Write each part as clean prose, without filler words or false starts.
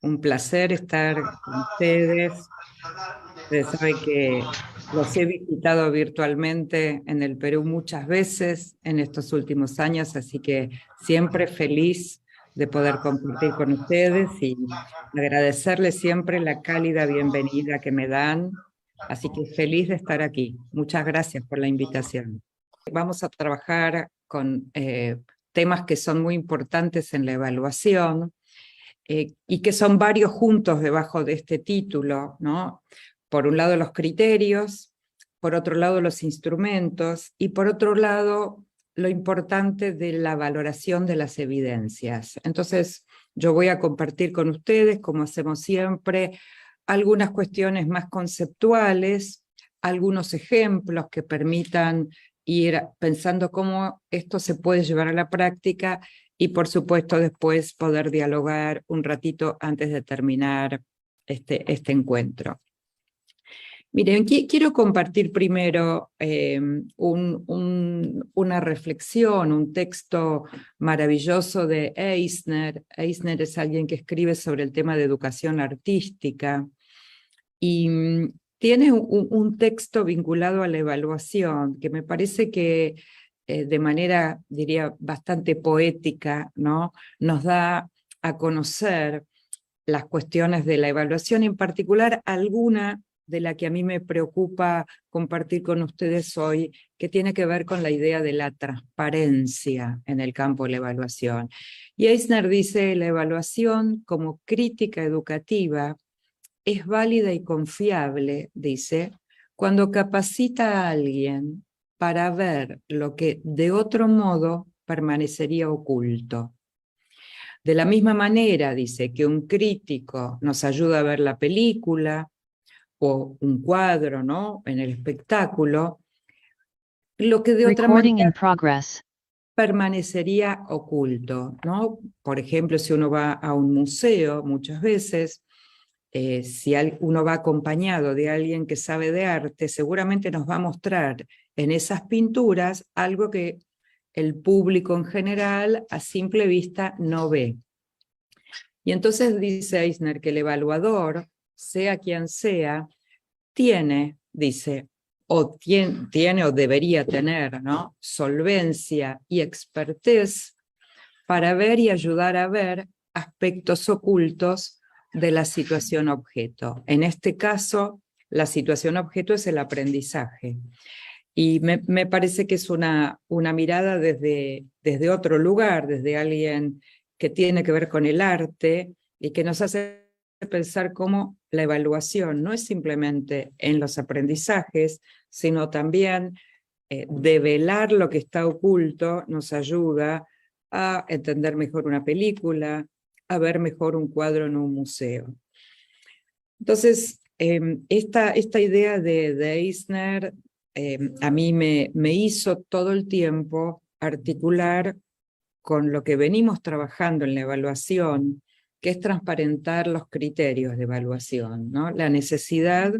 un placer estar con ustedes. Ustedes saben que los he visitado virtualmente en el Perú muchas veces en estos últimos años, así que siempre feliz de poder compartir con ustedes y agradecerles siempre la cálida bienvenida que me dan. Así que feliz de estar aquí. Muchas gracias por la invitación. Vamos a trabajar con temas que son muy importantes en la evaluación y que son varios juntos debajo de este título, ¿no? Por un lado los criterios, por otro lado los instrumentos y por otro lado lo importante de la valoración de las evidencias. Entonces yo voy a compartir con ustedes, como hacemos siempre, algunas cuestiones más conceptuales, algunos ejemplos que permitan ir pensando cómo esto se puede llevar a la práctica y por supuesto después poder dialogar un ratito antes de terminar este encuentro. Miren, quiero compartir primero una reflexión, un texto maravilloso de Eisner. Eisner es alguien que escribe sobre el tema de educación artística y tiene un texto vinculado a la evaluación que me parece que de manera, diría, bastante poética, ¿no? Nos da a conocer las cuestiones de la evaluación, en particular alguna de la que a mí me preocupa compartir con ustedes hoy, que tiene que ver con la idea de la transparencia en el campo de la evaluación. Y Eisner dice, la evaluación como crítica educativa es válida y confiable, dice, cuando capacita a alguien para ver lo que de otro modo permanecería oculto. De la misma manera, dice, que un crítico nos ayuda a ver la película o un cuadro, ¿no?, en el espectáculo, lo que de otra manera permanecería oculto, ¿no? Por ejemplo, si uno va a un museo, muchas veces, si uno va acompañado de alguien que sabe de arte, seguramente nos va a mostrar en esas pinturas algo que el público en general a simple vista no ve. Y entonces dice Eisner que el evaluador, sea quien sea, dice, tiene o debería tener, ¿no?, solvencia y expertise para ver y ayudar a ver aspectos ocultos de la situación objeto. En este caso, la situación objeto es el aprendizaje. Y me parece que es una mirada desde otro lugar, desde alguien que tiene que ver con el arte y que nos hace pensar cómo la evaluación no es simplemente en los aprendizajes, sino también develar lo que está oculto nos ayuda a entender mejor una película, a ver mejor un cuadro en un museo. Entonces, esta idea de Eisner a mí me hizo todo el tiempo articular con lo que venimos trabajando en la evaluación, que es transparentar los criterios de evaluación, ¿no? La necesidad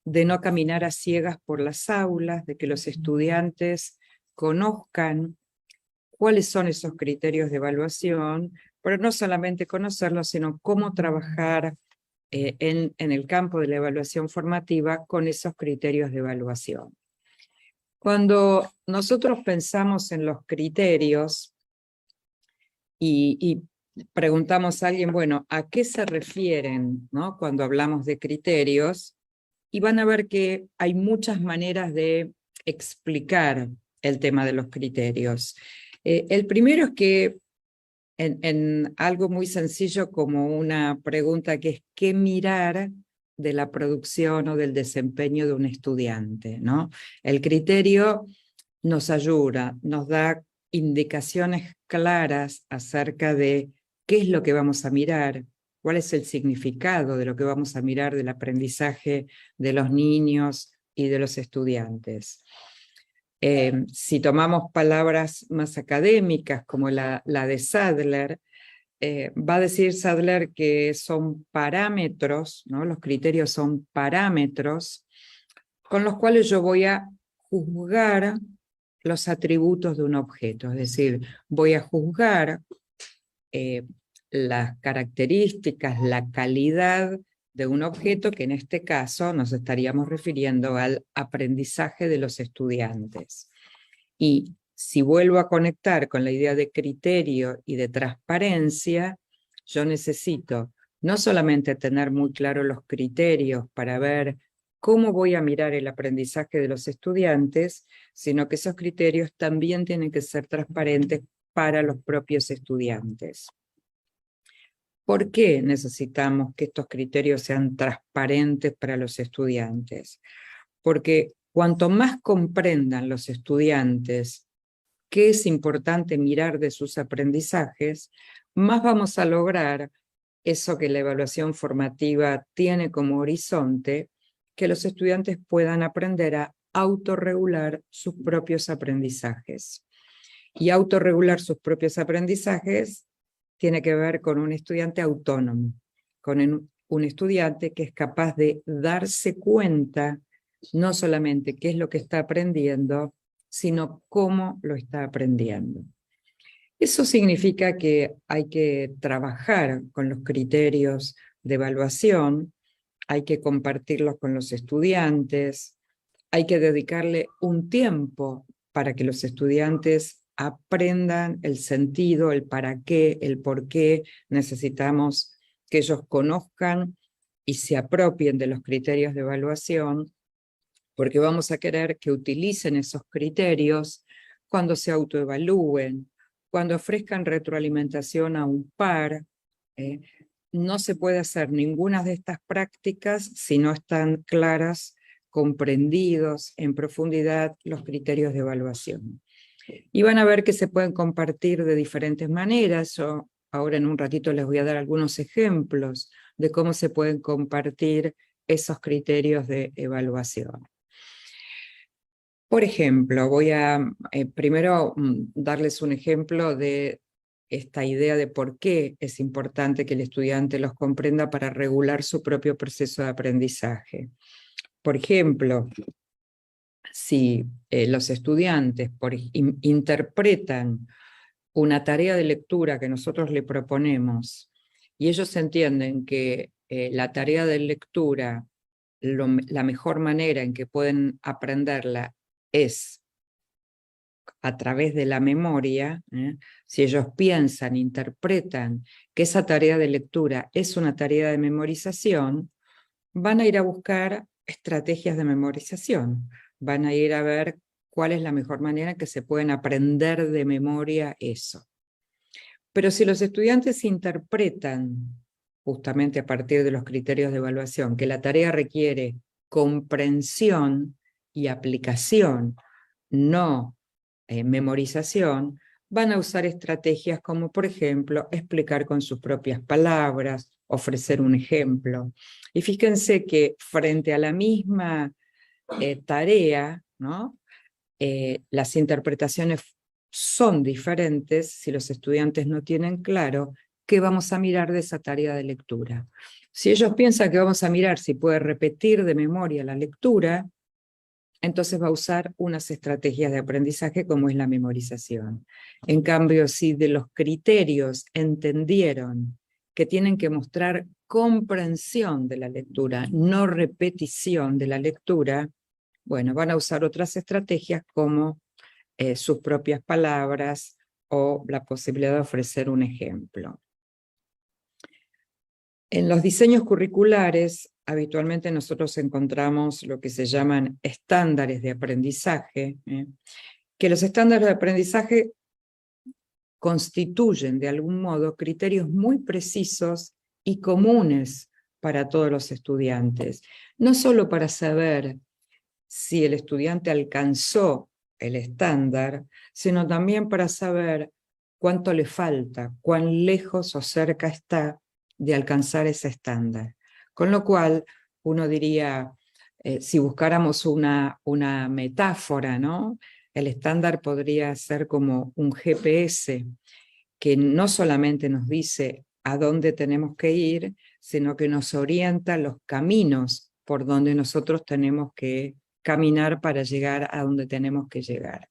de no caminar a ciegas por las aulas, de que los estudiantes conozcan cuáles son esos criterios de evaluación, pero no solamente conocerlos, sino cómo trabajar en el campo de la evaluación formativa con esos criterios de evaluación. Cuando nosotros pensamos en los criterios y preguntamos a alguien, bueno, ¿a qué se refieren, ¿no?, cuando hablamos de criterios? Y van a ver que hay muchas maneras de explicar el tema de los criterios. El primero es que en algo muy sencillo como una pregunta que es ¿qué mirar de la producción o del desempeño de un estudiante, ¿no? El criterio nos ayuda, nos da indicaciones claras acerca de qué es lo que vamos a mirar, cuál es el significado de lo que vamos a mirar del aprendizaje de los niños y de los estudiantes. Si tomamos palabras más académicas como la de Sadler, va a decir Sadler que son parámetros, ¿no? Los criterios son parámetros con los cuales yo voy a juzgar los atributos de un objeto, es decir, voy a juzgar las características, la calidad de un objeto, que en este caso nos estaríamos refiriendo al aprendizaje de los estudiantes. Y si vuelvo a conectar con la idea de criterio y de transparencia, yo necesito no solamente tener muy claros los criterios para ver cómo voy a mirar el aprendizaje de los estudiantes, sino que esos criterios también tienen que ser transparentes para los propios estudiantes. ¿Por qué necesitamos que estos criterios sean transparentes para los estudiantes? Porque cuanto más comprendan los estudiantes qué es importante mirar de sus aprendizajes, más vamos a lograr eso que la evaluación formativa tiene como horizonte, que los estudiantes puedan aprender a autorregular sus propios aprendizajes. Y autorregular sus propios aprendizajes tiene que ver con un estudiante autónomo, con un estudiante que es capaz de darse cuenta no solamente qué es lo que está aprendiendo, sino cómo lo está aprendiendo. Eso significa que hay que trabajar con los criterios de evaluación, hay que compartirlos con los estudiantes, hay que dedicarle un tiempo para que los estudiantes aprendan el sentido, el para qué, el por qué. Necesitamos que ellos conozcan y se apropien de los criterios de evaluación, porque vamos a querer que utilicen esos criterios cuando se autoevalúen, cuando ofrezcan retroalimentación a un par. No se puede hacer ninguna de estas prácticas si no están claras, comprendidos en profundidad los criterios de evaluación. Y van a ver que se pueden compartir de diferentes maneras. Yo ahora en un ratito les voy a dar algunos ejemplos de cómo se pueden compartir esos criterios de evaluación. Por ejemplo, voy a primero darles un ejemplo de esta idea de por qué es importante que el estudiante los comprenda para regular su propio proceso de aprendizaje. Por ejemplo, si los estudiantes interpretan una tarea de lectura que nosotros le proponemos y ellos entienden que la tarea de lectura, la mejor manera en que pueden aprenderla es a través de la memoria, si ellos piensan, interpretan que esa tarea de lectura es una tarea de memorización, van a ir a buscar estrategias de memorización, van a ir a ver cuál es la mejor manera en que se pueden aprender de memoria eso. Pero si los estudiantes interpretan, justamente a partir de los criterios de evaluación, que la tarea requiere comprensión y aplicación, no memorización, van a usar estrategias como, por ejemplo, explicar con sus propias palabras, ofrecer un ejemplo. Y fíjense que frente a la misma tarea, ¿no? Las interpretaciones son diferentes si los estudiantes no tienen claro qué vamos a mirar de esa tarea de lectura. Si ellos piensan que vamos a mirar si puede repetir de memoria la lectura, entonces va a usar unas estrategias de aprendizaje como es la memorización. En cambio, si de los criterios entendieron que tienen que mostrar comprensión de la lectura, no repetición de la lectura, bueno, van a usar otras estrategias como sus propias palabras o la posibilidad de ofrecer un ejemplo. En los diseños curriculares, habitualmente nosotros encontramos lo que se llaman estándares de aprendizaje, que los estándares de aprendizaje constituyen de algún modo criterios muy precisos y comunes para todos los estudiantes, no solo para saber si el estudiante alcanzó el estándar, sino también para saber cuánto le falta, cuán lejos o cerca está de alcanzar ese estándar. Con lo cual, uno diría, si buscáramos una metáfora, ¿no? El estándar podría ser como un GPS que no solamente nos dice a dónde tenemos que ir, sino que nos orienta los caminos por donde nosotros tenemos que caminar para llegar a donde tenemos que llegar.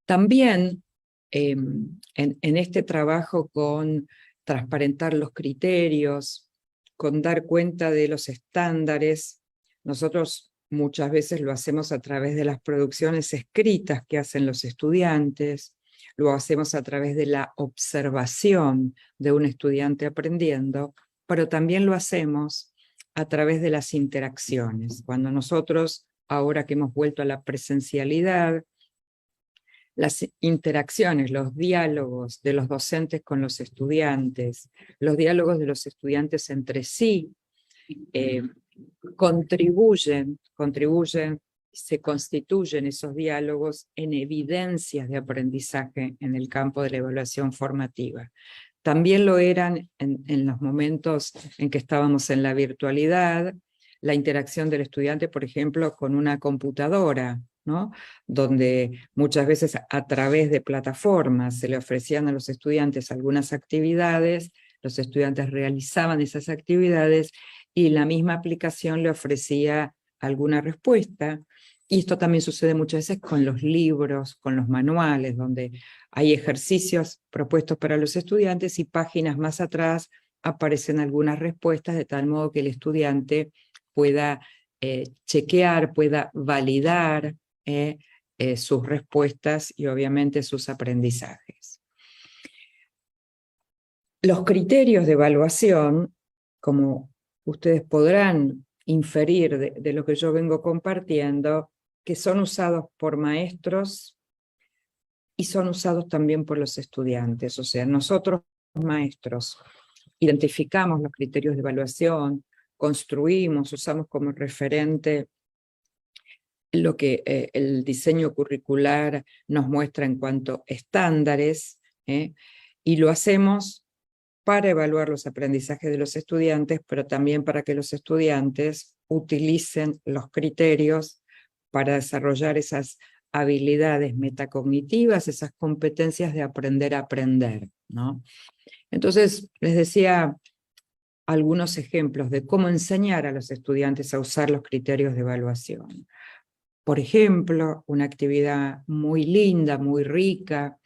También en este trabajo con transparentar los criterios, con dar cuenta de los estándares. Nosotros muchas veces lo hacemos a través de las producciones escritas que hacen los estudiantes, lo hacemos a través de la observación de un estudiante aprendiendo, pero también lo hacemos a través de las interacciones. Cuando nosotros, ahora que hemos vuelto a la presencialidad, las interacciones, los diálogos de los docentes con los estudiantes, los diálogos de los estudiantes entre sí, contribuyen, se constituyen esos diálogos en evidencias de aprendizaje en el campo de la evaluación formativa. También lo eran en los momentos en que estábamos en la virtualidad, la interacción del estudiante, por ejemplo, con una computadora, ¿no? Donde muchas veces a través de plataformas se le ofrecían a los estudiantes algunas actividades, los estudiantes realizaban esas actividades y la misma aplicación le ofrecía alguna respuesta. Y esto también sucede muchas veces con los libros, con los manuales, donde hay ejercicios propuestos para los estudiantes y páginas más atrás aparecen algunas respuestas, de tal modo que el estudiante pueda chequear, pueda validar sus respuestas y obviamente sus aprendizajes. Los criterios de evaluación, como ustedes podrán inferir de lo que yo vengo compartiendo, que son usados por maestros y son usados también por los estudiantes. O sea, nosotros, maestros, identificamos los criterios de evaluación, construimos, usamos como referente lo que el diseño curricular nos muestra en cuanto a estándares, y lo hacemos para evaluar los aprendizajes de los estudiantes, pero también para que los estudiantes utilicen los criterios para desarrollar esas habilidades metacognitivas, esas competencias de aprender a aprender, ¿no? Entonces, les decía algunos ejemplos de cómo enseñar a los estudiantes a usar los criterios de evaluación. Por ejemplo, una actividad muy linda, muy rica,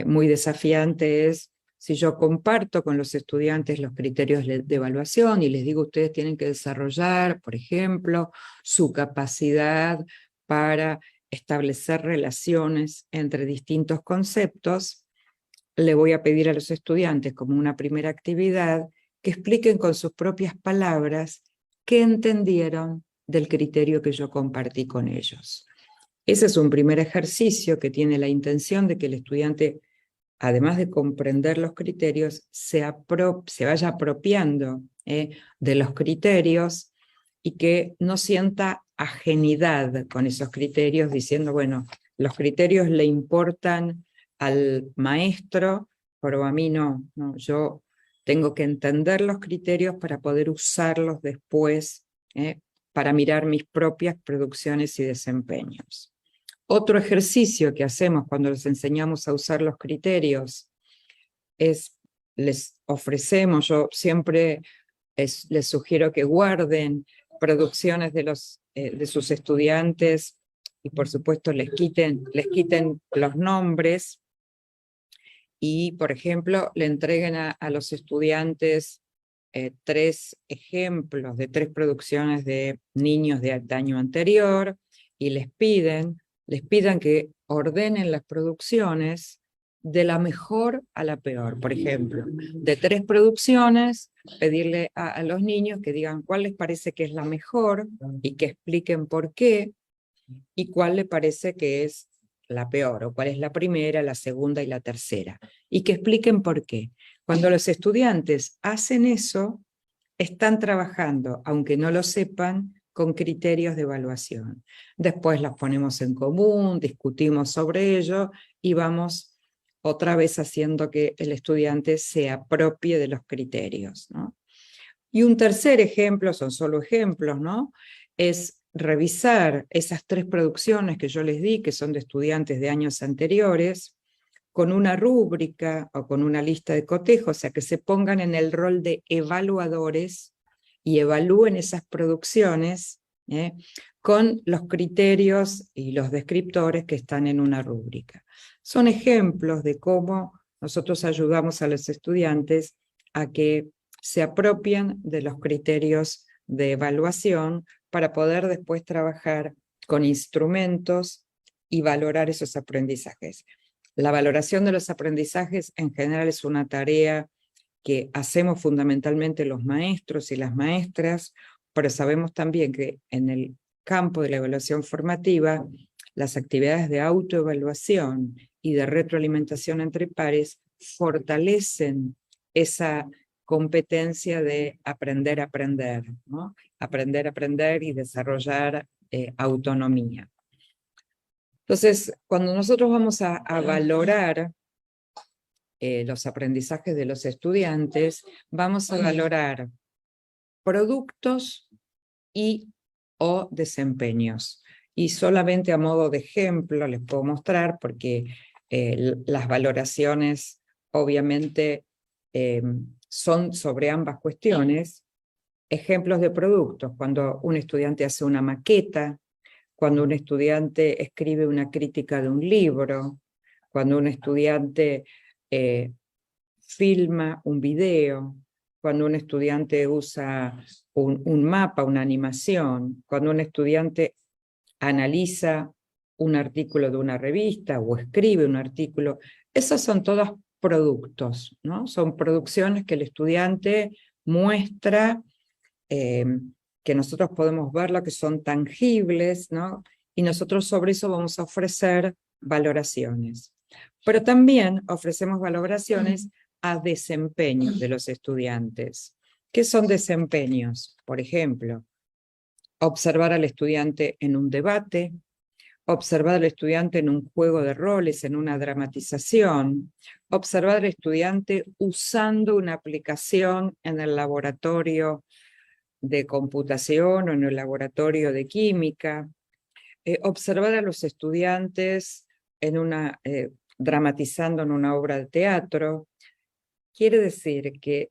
muy desafiante es, si yo comparto con los estudiantes los criterios de evaluación y les digo, ustedes tienen que desarrollar, por ejemplo, su capacidad para establecer relaciones entre distintos conceptos, le voy a pedir a los estudiantes como una primera actividad que expliquen con sus propias palabras qué entendieron del criterio que yo compartí con ellos. Ese es un primer ejercicio que tiene la intención de que el estudiante, además de comprender los criterios, se vaya apropiando de los criterios y que no sienta ajenidad con esos criterios, diciendo, bueno, los criterios le importan al maestro, pero a mí no, yo tengo que entender los criterios para poder usarlos después, para mirar mis propias producciones y desempeños. Otro ejercicio que hacemos cuando les enseñamos a usar los criterios es, les ofrecemos, yo siempre les sugiero que guarden producciones de sus estudiantes y por supuesto les quiten los nombres y, por ejemplo, le entreguen a los estudiantes 3 ejemplos de 3 producciones de niños de año anterior y les pidan que ordenen las producciones de la mejor a la peor. Por ejemplo, de 3 producciones, pedirle a los niños que digan cuál les parece que es la mejor y que expliquen por qué, y cuál les parece que es la peor, o cuál es la primera, la segunda y la tercera, y que expliquen por qué. Cuando los estudiantes hacen eso, están trabajando, aunque no lo sepan, con criterios de evaluación. Después los ponemos en común, discutimos sobre ello y vamos otra vez haciendo que el estudiante se apropie de los criterios, ¿no? Y un tercer ejemplo, son solo ejemplos, ¿no? Es revisar esas 3 producciones que yo les di, que son de estudiantes de años anteriores, con una rúbrica o con una lista de cotejo, o sea, que se pongan en el rol de evaluadores y evalúen esas producciones con los criterios y los descriptores que están en una rúbrica. Son ejemplos de cómo nosotros ayudamos a los estudiantes a que se apropien de los criterios de evaluación para poder después trabajar con instrumentos y valorar esos aprendizajes. La valoración de los aprendizajes en general es una tarea que hacemos fundamentalmente los maestros y las maestras, pero sabemos también que en el campo de la evaluación formativa, las actividades de autoevaluación y de retroalimentación entre pares fortalecen esa competencia de aprender a aprender, ¿no? Aprender a aprender y desarrollar autonomía. Entonces, cuando nosotros vamos a valorar los aprendizajes de los estudiantes, vamos a valorar productos y o desempeños. Y solamente a modo de ejemplo les puedo mostrar, porque las valoraciones obviamente son sobre ambas cuestiones. Ejemplos de productos: cuando un estudiante hace una maqueta, cuando un estudiante escribe una crítica de un libro, cuando un estudiante filma un video, cuando un estudiante usa un mapa, una animación, cuando un estudiante analiza un artículo de una revista o escribe un artículo. Esos son todos productos, ¿no? Son producciones que el estudiante muestra, que nosotros podemos verlo, que son tangibles, ¿no? Y nosotros sobre eso vamos a ofrecer valoraciones. Pero también ofrecemos valoraciones a desempeños de los estudiantes. ¿Qué son desempeños? Por ejemplo, observar al estudiante en un debate, observar al estudiante en un juego de roles, en una dramatización, observar al estudiante usando una aplicación en el laboratorio de computación o en el laboratorio de química, observar a los estudiantes en dramatizando en una obra de teatro. Quiere decir que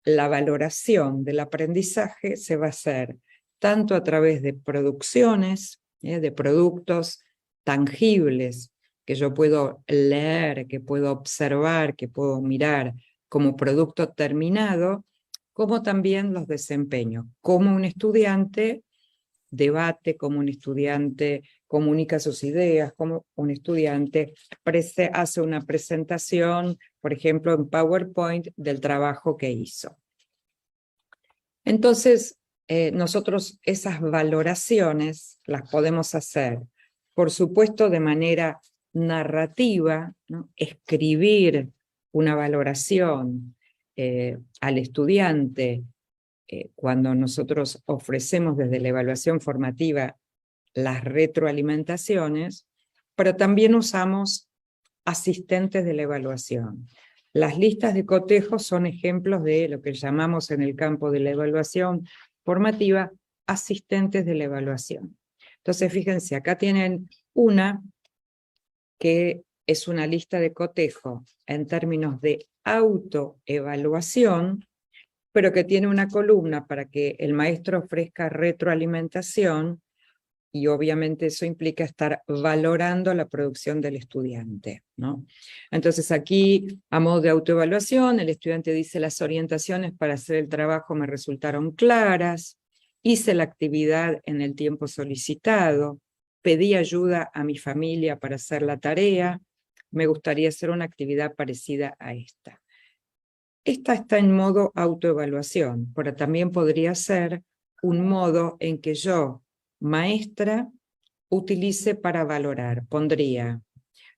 la valoración del aprendizaje se va a hacer tanto a través de producciones, de productos tangibles que yo puedo leer, que puedo observar, que puedo mirar como producto terminado, como también los desempeños, como un estudiante debate, como un estudiante comunica sus ideas, como un estudiante hace una presentación, por ejemplo, en PowerPoint del trabajo que hizo. Entonces, nosotros esas valoraciones las podemos hacer, por supuesto, de manera narrativa, ¿no? Escribir una valoración al estudiante cuando nosotros ofrecemos desde la evaluación formativa las retroalimentaciones, pero también usamos asistentes de la evaluación. Las listas de cotejo son ejemplos de lo que llamamos en el campo de la evaluación formativa asistentes de la evaluación. Entonces, fíjense, acá tienen una que es una lista de cotejo en términos de autoevaluación, pero que tiene una columna para que el maestro ofrezca retroalimentación, y obviamente eso implica estar valorando la producción del estudiante, ¿no? Entonces aquí, a modo de autoevaluación, el estudiante dice: las orientaciones para hacer el trabajo me resultaron claras, hice la actividad en el tiempo solicitado, pedí ayuda a mi familia para hacer la tarea, me gustaría hacer una actividad parecida a esta. Esta está en modo autoevaluación, pero también podría ser un modo en que yo, maestra, utilice para valorar. Pondría: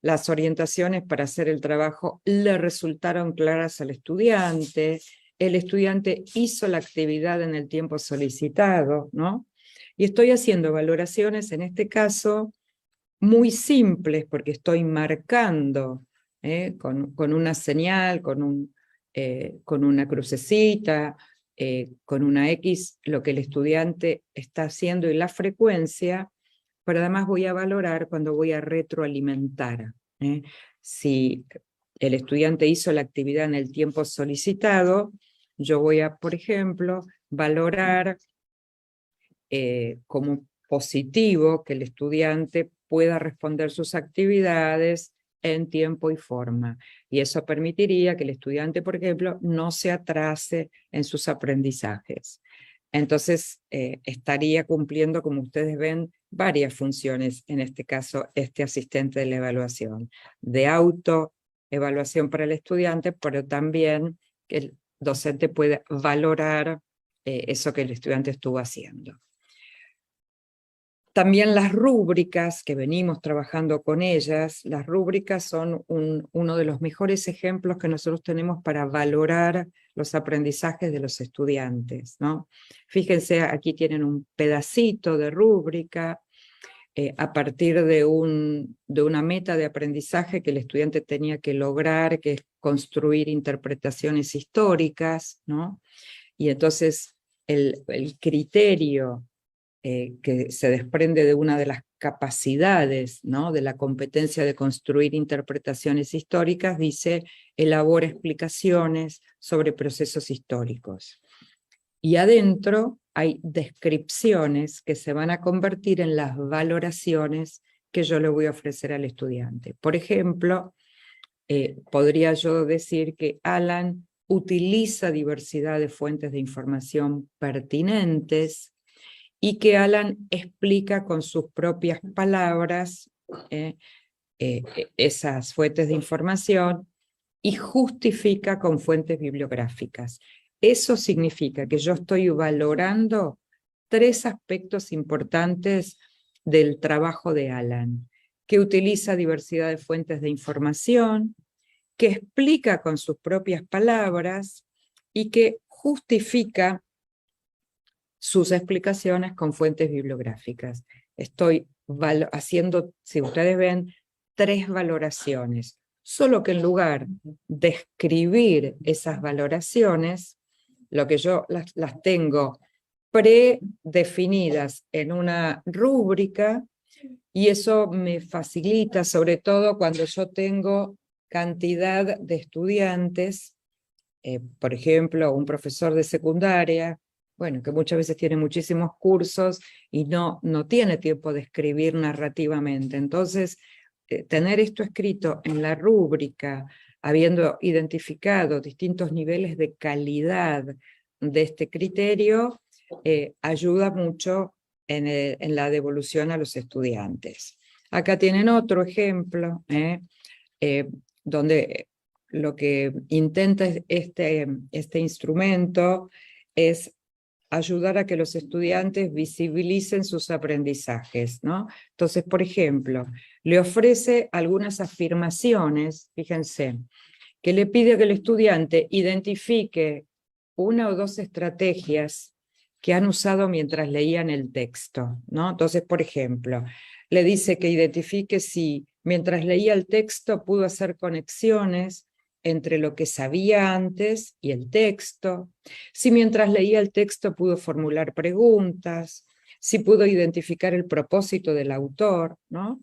las orientaciones para hacer el trabajo le resultaron claras al estudiante, el estudiante hizo la actividad en el tiempo solicitado, ¿no? Y estoy haciendo valoraciones, en este caso, muy simples, porque estoy marcando con una señal, con una crucecita, con una X, lo que el estudiante está haciendo y la frecuencia, pero además voy a valorar cuando voy a retroalimentar. Si el estudiante hizo la actividad en el tiempo solicitado, yo voy a, por ejemplo, valorar como positivo que el estudiante pueda responder sus actividades en tiempo y forma. Y eso permitiría que el estudiante, por ejemplo, no se atrase en sus aprendizajes. Entonces, estaría cumpliendo, como ustedes ven, varias funciones, en este caso, este asistente de la evaluación, de autoevaluación para el estudiante, pero también que el docente pueda valorar eso que el estudiante estuvo haciendo. También las rúbricas, que venimos trabajando con ellas, las rúbricas son uno de los mejores ejemplos que nosotros tenemos para valorar los aprendizajes de los estudiantes, ¿no? Fíjense, aquí tienen un pedacito de rúbrica a partir de una meta de aprendizaje que el estudiante tenía que lograr, que es construir interpretaciones históricas, ¿no? Y entonces el criterio que se desprende de una de las capacidades, ¿no?, de la competencia de construir interpretaciones históricas, dice, elabora explicaciones sobre procesos históricos. Y adentro hay descripciones que se van a convertir en las valoraciones que yo le voy a ofrecer al estudiante. Por ejemplo, podría yo decir que Alan utiliza diversidad de fuentes de información pertinentes, y que Alan explica con sus propias palabras esas fuentes de información y justifica con fuentes bibliográficas. Eso significa que yo estoy valorando 3 aspectos importantes del trabajo de Alan, que utiliza diversidad de fuentes de información, que explica con sus propias palabras y que justifica sus explicaciones con fuentes bibliográficas. Estoy haciendo, si ustedes ven, 3 valoraciones, solo que en lugar de escribir esas valoraciones, lo que yo las tengo predefinidas en una rúbrica, y eso me facilita, sobre todo cuando yo tengo cantidad de estudiantes, por ejemplo, un profesor de secundaria, bueno, que muchas veces tiene muchísimos cursos y no tiene tiempo de escribir narrativamente. Entonces, tener esto escrito en la rúbrica, habiendo identificado distintos niveles de calidad de este criterio, ayuda mucho en la devolución a los estudiantes. Acá tienen otro ejemplo, donde lo que intenta este instrumento es ayudar a que los estudiantes visibilicen sus aprendizajes, ¿no? Entonces, por ejemplo, le ofrece algunas afirmaciones, fíjense, que le pide que el estudiante identifique 1 o 2 estrategias que han usado mientras leían el texto, ¿no? Entonces, por ejemplo, le dice que identifique si mientras leía el texto pudo hacer conexiones entre lo que sabía antes y el texto, si mientras leía el texto pudo formular preguntas, si pudo identificar el propósito del autor, ¿no?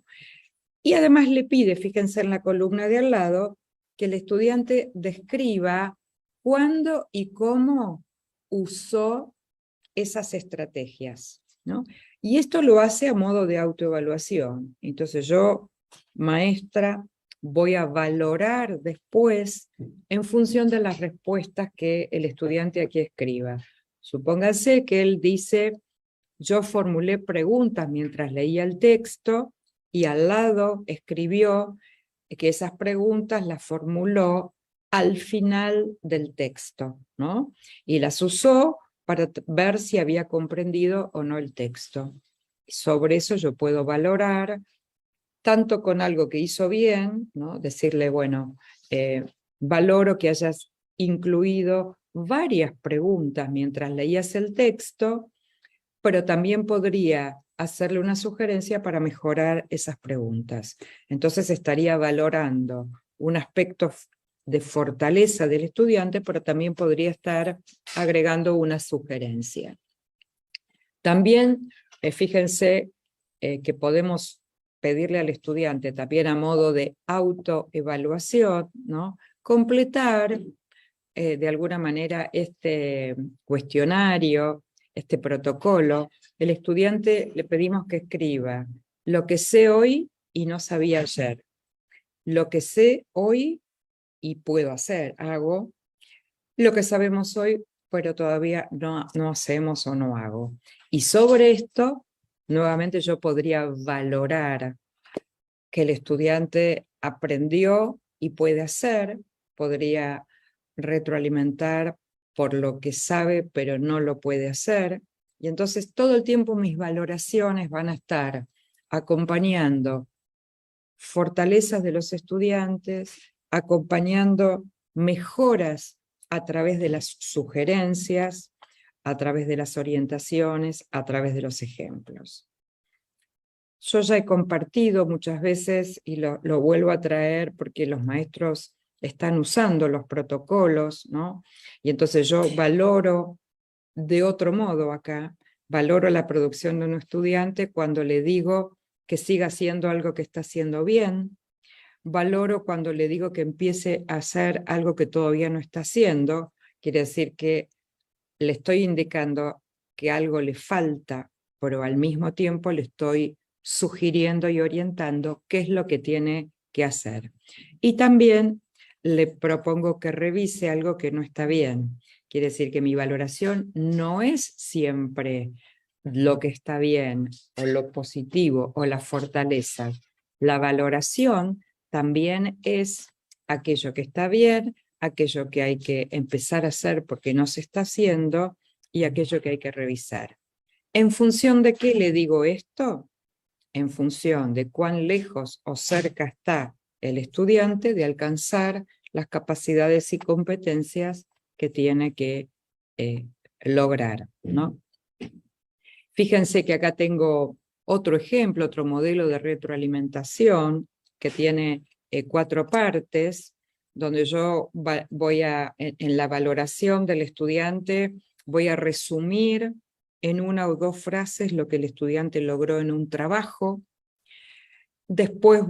Y además le pide, fíjense en la columna de al lado, que el estudiante describa cuándo y cómo usó esas estrategias, ¿no? Y esto lo hace a modo de autoevaluación. Entonces yo, maestra, voy a valorar después en función de las respuestas que el estudiante aquí escriba. Supóngase que él dice, yo formulé preguntas mientras leía el texto y al lado escribió que esas preguntas las formuló al final del texto, ¿no? Y las usó para ver si había comprendido o no el texto. Sobre eso yo puedo valorar, tanto con algo que hizo bien, ¿no? Decirle, bueno, valoro que hayas incluido varias preguntas mientras leías el texto, pero también podría hacerle una sugerencia para mejorar esas preguntas. Entonces estaría valorando un aspecto de fortaleza del estudiante, pero también podría estar agregando una sugerencia. También, fíjense que podemos pedirle al estudiante, también a modo de autoevaluación, ¿no? Completar de alguna manera este cuestionario, este protocolo. El estudiante le pedimos que escriba lo que sé hoy y no sabía ayer. lo que sé hoy y puedo hacer, hago lo que sabemos hoy, pero todavía no hacemos o no hago. Y sobre esto, nuevamente yo podría valorar que el estudiante aprendió y puede hacer, podría retroalimentar por lo que sabe, pero no lo puede hacer. Y entonces todo el tiempo mis valoraciones van a estar acompañando fortalezas de los estudiantes, acompañando mejoras a través de las sugerencias, a través de las orientaciones, a través de los ejemplos. Yo ya he compartido muchas veces, y lo vuelvo a traer porque los maestros están usando los protocolos, ¿no? Y entonces yo valoro de otro modo acá, valoro la producción de un estudiante cuando le digo que siga haciendo algo que está haciendo bien, valoro cuando le digo que empiece a hacer algo que todavía no está haciendo, quiere decir que le estoy indicando que algo le falta, pero al mismo tiempo le estoy sugiriendo y orientando qué es lo que tiene que hacer. Y también le propongo que revise algo que no está bien. Quiere decir que mi valoración no es siempre lo que está bien, o lo positivo, o la fortaleza. La valoración también es aquello que está bien, aquello que hay que empezar a hacer porque no se está haciendo, y aquello que hay que revisar. ¿En función de qué le digo esto? En función de cuán lejos o cerca está el estudiante de alcanzar las capacidades y competencias que tiene que lograr, ¿no? Fíjense que acá tengo otro ejemplo, otro modelo de retroalimentación que tiene 4 partes, donde yo voy en la valoración del estudiante, voy a resumir en 1 o 2 frases lo que el estudiante logró en un trabajo. Después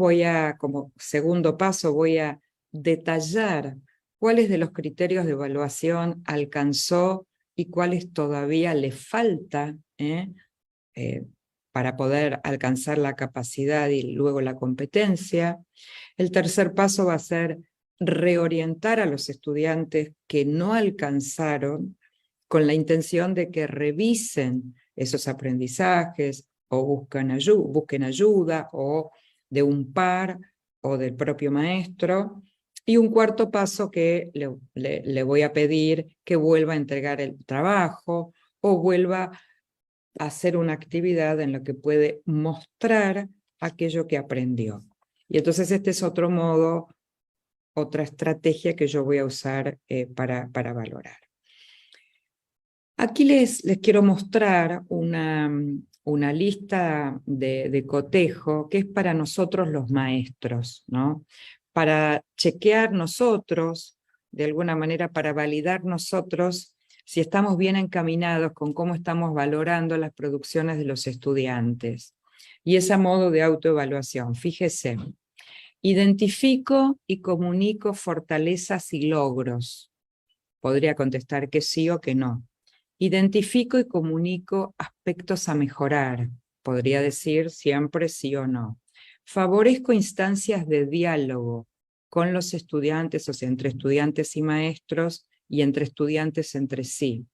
como segundo paso, voy a detallar cuáles de los criterios de evaluación alcanzó y cuáles todavía le falta para poder alcanzar la capacidad y luego la competencia. El tercer paso va a ser reorientar a los estudiantes que no alcanzaron con la intención de que revisen esos aprendizajes o busquen ayuda o de un par o del propio maestro. Y un cuarto paso que le voy a pedir que vuelva a entregar el trabajo o vuelva a hacer una actividad en la que puede mostrar aquello que aprendió. Y entonces este es otro modo, otra estrategia que yo voy a usar para valorar. Aquí les quiero mostrar una lista de cotejo que es para nosotros los maestros, ¿no? Para chequear nosotros, de alguna manera para validar nosotros si estamos bien encaminados con cómo estamos valorando las producciones de los estudiantes. Y es a modo de autoevaluación. Fíjese, identifico y comunico fortalezas y logros. Podría contestar que sí o que no. Identifico y comunico aspectos a mejorar. Podría decir siempre sí o no. Favorezco instancias de diálogo con los estudiantes, o sea, entre estudiantes y maestros, y entre estudiantes entre sí.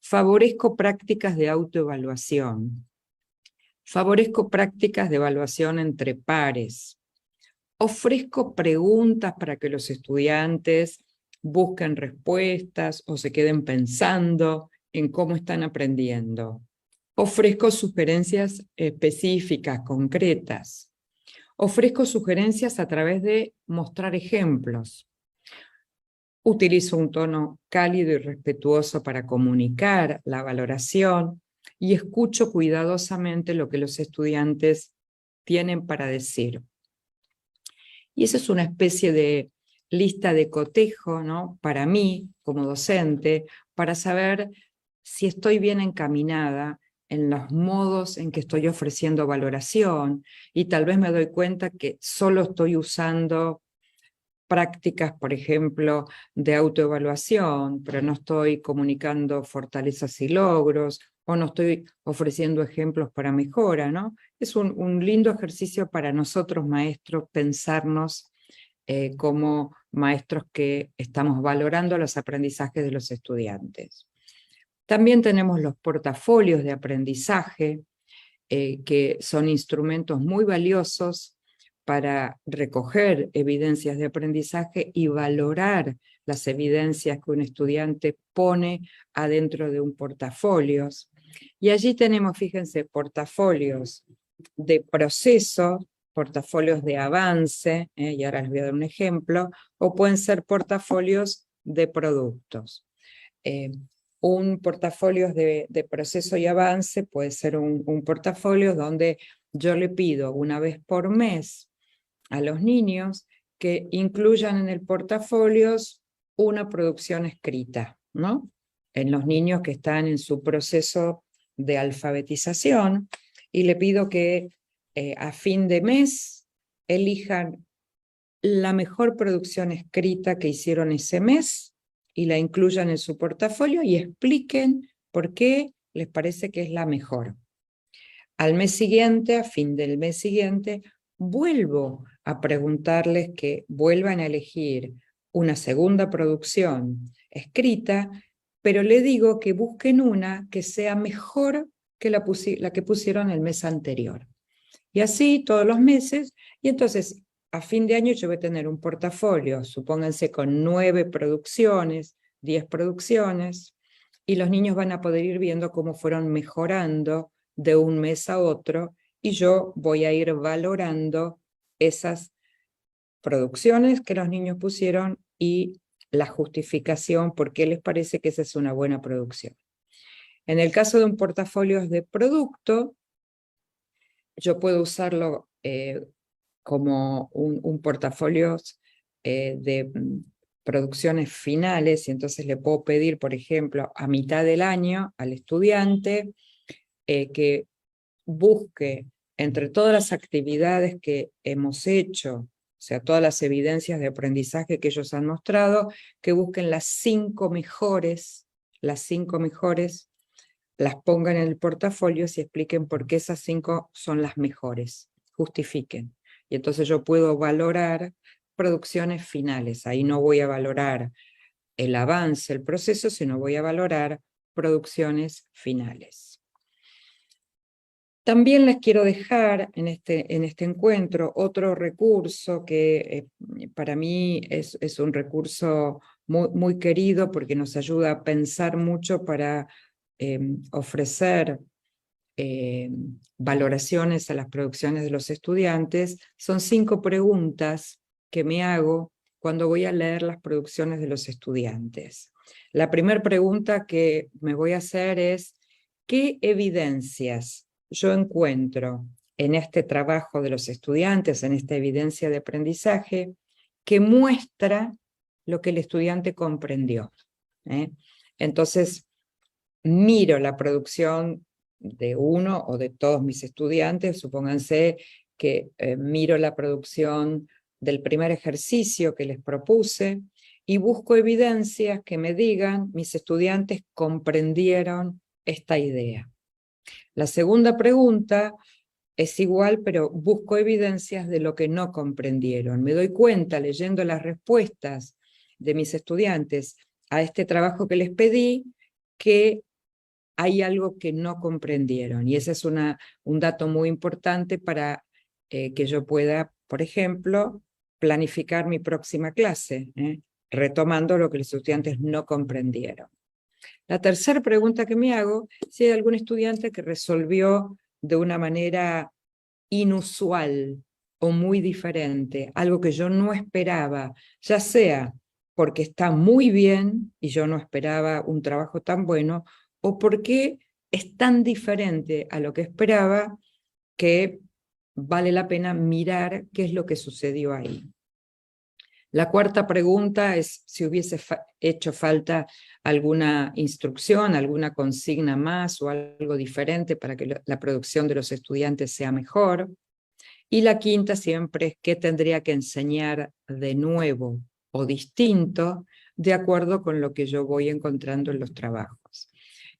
Favorezco prácticas de autoevaluación. Favorezco prácticas de evaluación entre pares. Ofrezco preguntas para que los estudiantes busquen respuestas o se queden pensando en cómo están aprendiendo. Ofrezco sugerencias específicas, concretas. Ofrezco sugerencias a través de mostrar ejemplos. Utilizo un tono cálido y respetuoso para comunicar la valoración y escucho cuidadosamente lo que los estudiantes tienen para decir. Y esa es una especie de lista de cotejo, ¿no? Para mí, como docente, para saber si estoy bien encaminada en los modos en que estoy ofreciendo valoración, y tal vez me doy cuenta que solo estoy usando prácticas, por ejemplo, de autoevaluación, pero no estoy comunicando fortalezas y logros, o no estoy ofreciendo ejemplos para mejora, ¿no? Es un lindo ejercicio para nosotros, maestros, pensarnos como maestros que estamos valorando los aprendizajes de los estudiantes. También tenemos los portafolios de aprendizaje, que son instrumentos muy valiosos para recoger evidencias de aprendizaje y valorar las evidencias que un estudiante pone adentro de un portafolio. Y allí tenemos, fíjense, portafolios de proceso, portafolios de avance, y ahora les voy a dar un ejemplo, o pueden ser portafolios de productos. Un portafolio de proceso y avance puede ser un portafolio donde yo le pido una vez por mes a los niños que incluyan en el portafolio una producción escrita, ¿no? En los niños que están en su proceso de alfabetización, y le pido que a fin de mes elijan la mejor producción escrita que hicieron ese mes y la incluyan en su portafolio y expliquen por qué les parece que es la mejor. Al mes siguiente, a fin del mes siguiente, vuelvo a preguntarles que vuelvan a elegir una segunda producción escrita, pero le digo que busquen una que sea mejor que la que pusieron el mes anterior. Y así todos los meses, y entonces a fin de año yo voy a tener un portafolio, supónganse con 9 producciones, 10 producciones, y los niños van a poder ir viendo cómo fueron mejorando de un mes a otro, y yo voy a ir valorando esas producciones que los niños pusieron y la justificación por qué les parece que esa es una buena producción. En el caso de un portafolio de producto, yo puedo usarlo como un portafolio de producciones finales, y entonces le puedo pedir, por ejemplo, a mitad del año al estudiante que busque entre todas las actividades que hemos hecho, o sea, todas las evidencias de aprendizaje que ellos han mostrado, que busquen las 5 mejores, las pongan en el portafolio y expliquen por qué esas 5 son las mejores, justifiquen. Y entonces yo puedo valorar producciones finales, ahí no voy a valorar el avance, el proceso, sino voy a valorar producciones finales. También les quiero dejar en este encuentro otro recurso que para mí es un recurso muy, muy querido porque nos ayuda a pensar mucho para ofrecer valoraciones a las producciones de los estudiantes. Son 5 preguntas que me hago cuando voy a leer las producciones de los estudiantes. La primera pregunta que me voy a hacer es: ¿qué evidencias yo encuentro en este trabajo de los estudiantes, en esta evidencia de aprendizaje, que muestra lo que el estudiante comprendió? Entonces, miro la producción de uno o de todos mis estudiantes, supónganse que miro la producción del primer ejercicio que les propuse y busco evidencias que me digan mis estudiantes comprendieron esta idea. La segunda pregunta es igual, pero busco evidencias de lo que no comprendieron. Me doy cuenta, leyendo las respuestas de mis estudiantes a este trabajo que les pedí, que hay algo que no comprendieron. Y ese es un dato muy importante para que yo pueda, por ejemplo, planificar mi próxima clase, retomando lo que los estudiantes no comprendieron. La tercera pregunta que me hago, si hay algún estudiante que resolvió de una manera inusual o muy diferente, algo que yo no esperaba, ya sea porque está muy bien y yo no esperaba un trabajo tan bueno, o porque es tan diferente a lo que esperaba que vale la pena mirar qué es lo que sucedió ahí. La cuarta pregunta es si hubiese hecho falta alguna instrucción, alguna consigna más o algo diferente para que la producción de los estudiantes sea mejor. Y la quinta siempre es qué tendría que enseñar de nuevo o distinto de acuerdo con lo que yo voy encontrando en los trabajos.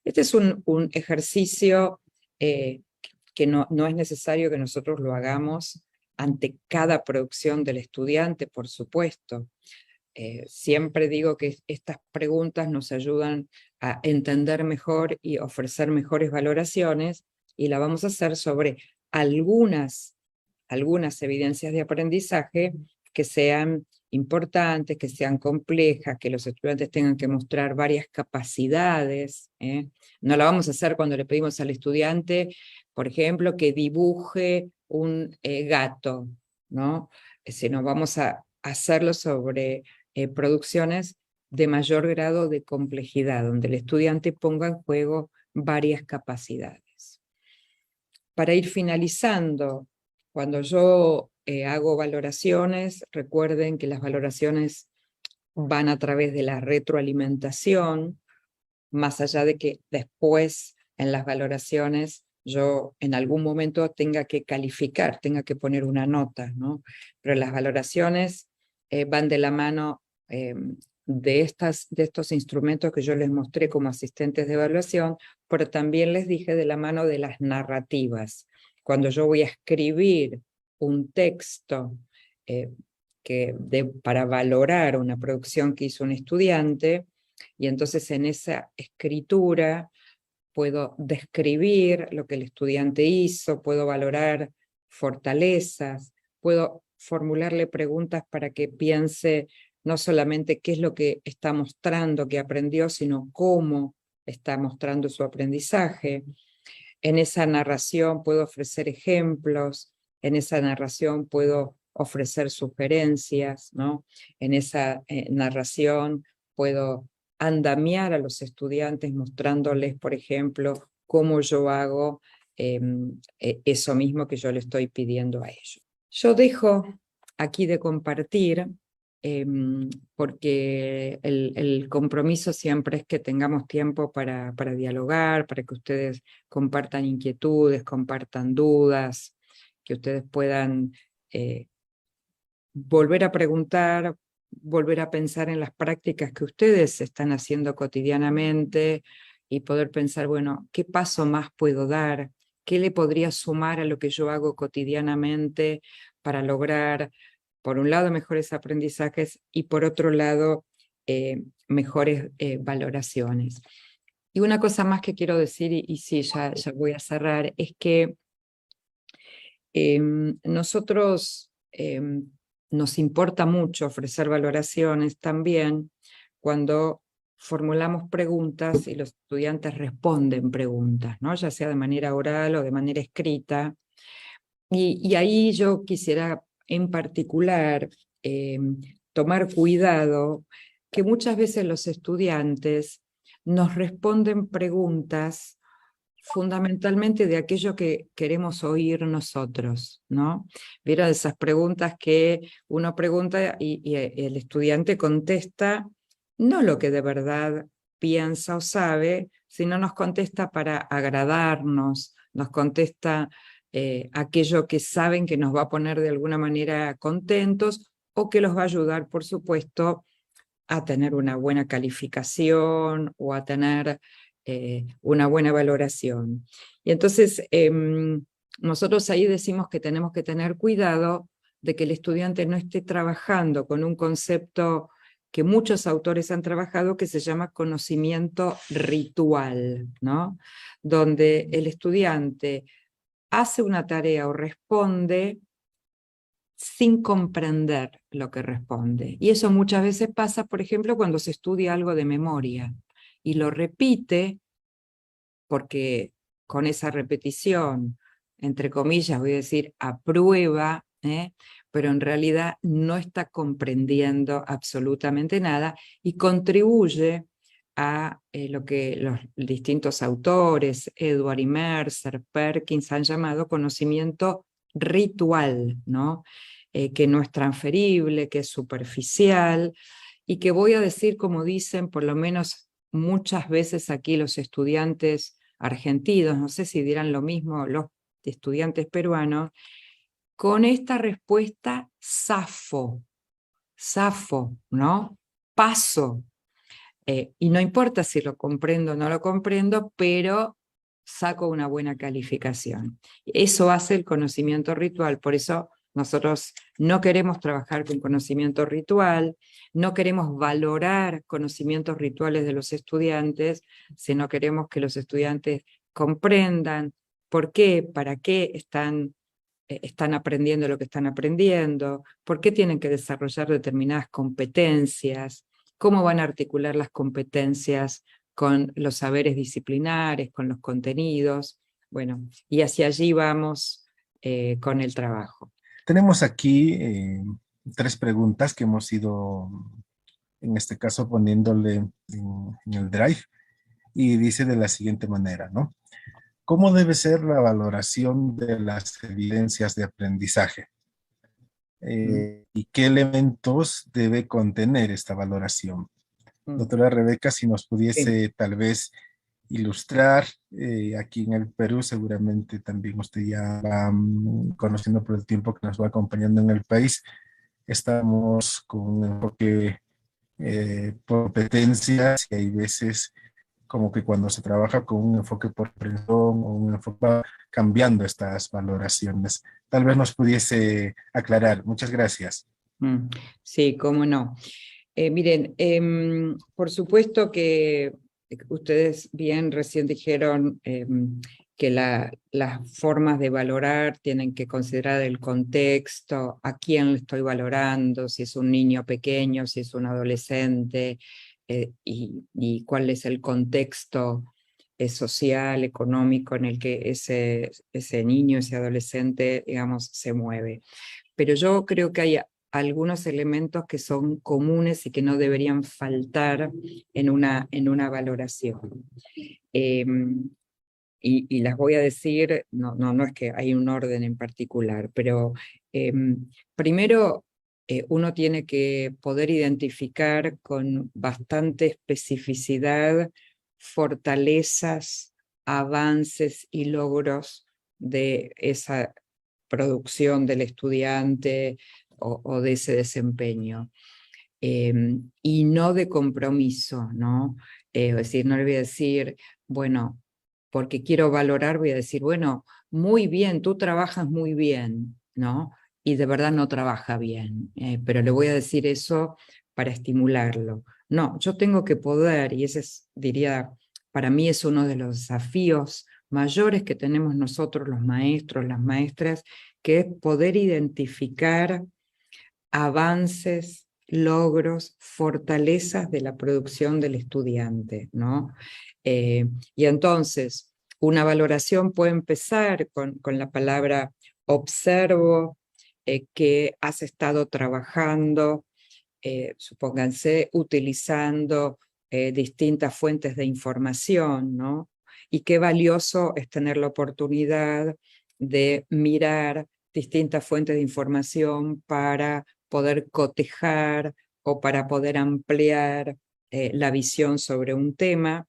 Este es un ejercicio que no es necesario que nosotros lo hagamos ante cada producción del estudiante, por supuesto. Siempre digo que estas preguntas nos ayudan a entender mejor y ofrecer mejores valoraciones, y la vamos a hacer sobre algunas evidencias de aprendizaje que sean importantes, que sean complejas, que los estudiantes tengan que mostrar varias capacidades. No la vamos a hacer cuando le pedimos al estudiante, por ejemplo, que dibuje un gato, ¿no? Sino vamos a hacerlo sobre producciones de mayor grado de complejidad, donde el estudiante ponga en juego varias capacidades. Para ir finalizando, cuando yo hago valoraciones, recuerden que las valoraciones van a través de la retroalimentación, más allá de que después en las valoraciones yo en algún momento tenga que calificar, tenga que poner una nota, ¿no? Pero las valoraciones van de la mano de estos instrumentos que yo les mostré como asistentes de evaluación, pero también les dije de la mano de las narrativas. Cuando yo voy a escribir un texto para valorar una producción que hizo un estudiante, y entonces en esa escritura puedo describir lo que el estudiante hizo, puedo valorar fortalezas, puedo formularle preguntas para que piense no solamente qué es lo que está mostrando que aprendió, sino cómo está mostrando su aprendizaje. En esa narración puedo ofrecer ejemplos, en esa narración puedo ofrecer sugerencias, ¿no? En esa narración puedo andamiar a los estudiantes mostrándoles, por ejemplo, cómo yo hago eso mismo que yo le estoy pidiendo a ellos. Yo dejo aquí de compartir porque el compromiso siempre es que tengamos tiempo para dialogar, para que ustedes compartan inquietudes, compartan dudas, que ustedes puedan volver a preguntar, volver a pensar en las prácticas que ustedes están haciendo cotidianamente y poder pensar, bueno, ¿qué paso más puedo dar? ¿Qué le podría sumar a lo que yo hago cotidianamente para lograr, por un lado, mejores aprendizajes y por otro lado, mejores valoraciones? Y una cosa más que quiero decir, y sí, ya voy a cerrar, es que nosotros nos importa mucho ofrecer valoraciones también cuando formulamos preguntas y los estudiantes responden preguntas, ¿no? Ya sea de manera oral o de manera escrita. Y ahí yo quisiera en particular tomar cuidado, que muchas veces los estudiantes nos responden preguntas fundamentalmente de aquello que queremos oír nosotros, ¿no? ¿Vieron esas preguntas que uno pregunta y el estudiante contesta no lo que de verdad piensa o sabe, sino nos contesta para agradarnos, nos contesta aquello que saben que nos va a poner de alguna manera contentos o que los va a ayudar, por supuesto, a tener una buena calificación o a tener una buena valoración. Y entonces nosotros ahí decimos que tenemos que tener cuidado de que el estudiante no esté trabajando con un concepto que muchos autores han trabajado, que se llama conocimiento ritual, ¿no? Donde el estudiante hace una tarea o responde sin comprender lo que responde. Y eso muchas veces pasa, por ejemplo, cuando se estudia algo de memoria y lo repite porque con esa repetición, entre comillas, voy a decir, aprueba, pero en realidad no está comprendiendo absolutamente nada y contribuye a lo que los distintos autores, Edward y Mercer, Perkins, han llamado conocimiento ritual, ¿no? Que no es transferible, que es superficial, y que voy a decir, como dicen, por lo menos muchas veces aquí los estudiantes argentinos, no sé si dirán lo mismo los estudiantes peruanos, con esta respuesta zafo, ¿no? Paso. Y no importa si lo comprendo o no lo comprendo, pero saco una buena calificación. Eso hace el conocimiento ritual, por eso Nosotros no queremos trabajar con conocimiento ritual, no queremos valorar conocimientos rituales de los estudiantes, sino queremos que los estudiantes comprendan por qué, para qué están aprendiendo lo que están aprendiendo, por qué tienen que desarrollar determinadas competencias, cómo van a articular las competencias con los saberes disciplinares, con los contenidos, bueno, y hacia allí vamos con el trabajo. Tenemos aquí 3 preguntas que hemos ido, en este caso, poniéndole en el Drive, y dice de la siguiente manera, ¿no? ¿Cómo debe ser la valoración de las evidencias de aprendizaje? Mm, ¿Y qué elementos debe contener esta valoración? mm, Doctora Rebeca, si nos sí. pudiese tal vez ilustrar, aquí en el Perú, seguramente también usted ya va conociendo por el tiempo que nos va acompañando en el país, estamos con un enfoque por competencias, y hay veces como que cuando se trabaja con un enfoque por comprensión o un enfoque va cambiando estas valoraciones. Tal vez nos pudiese aclarar. Muchas gracias. Mm, sí, cómo no. Miren, por supuesto que ustedes bien recién dijeron que las formas de valorar tienen que considerar el contexto, a quién le estoy valorando, si es un niño pequeño, si es un adolescente, y cuál es el contexto social, económico en el que ese niño, ese adolescente, digamos, se mueve. Pero yo creo que hay algunos elementos que son comunes y que no deberían faltar en una valoración. Eh, y las voy a decir, no es que hay un orden en particular, pero primero uno tiene que poder identificar con bastante especificidad fortalezas, avances y logros de esa producción del estudiante o de ese desempeño. Y no de compromiso, ¿no? Es decir, no le voy a decir, bueno, porque quiero valorar, voy a decir, bueno, muy bien, tú trabajas muy bien, ¿no? Y de verdad no trabaja bien, pero le voy a decir eso para estimularlo. No, yo tengo que poder, y ese es, diría, para mí es uno de los desafíos mayores que tenemos nosotros los maestros, las maestras, que es poder identificar avances, logros, fortalezas de la producción del estudiante, ¿no? Y entonces, una valoración puede empezar con la palabra observo, que has estado trabajando, supónganse, utilizando distintas fuentes de información, ¿no? Y qué valioso es tener la oportunidad de mirar distintas fuentes de información para poder cotejar o para poder ampliar la visión sobre un tema.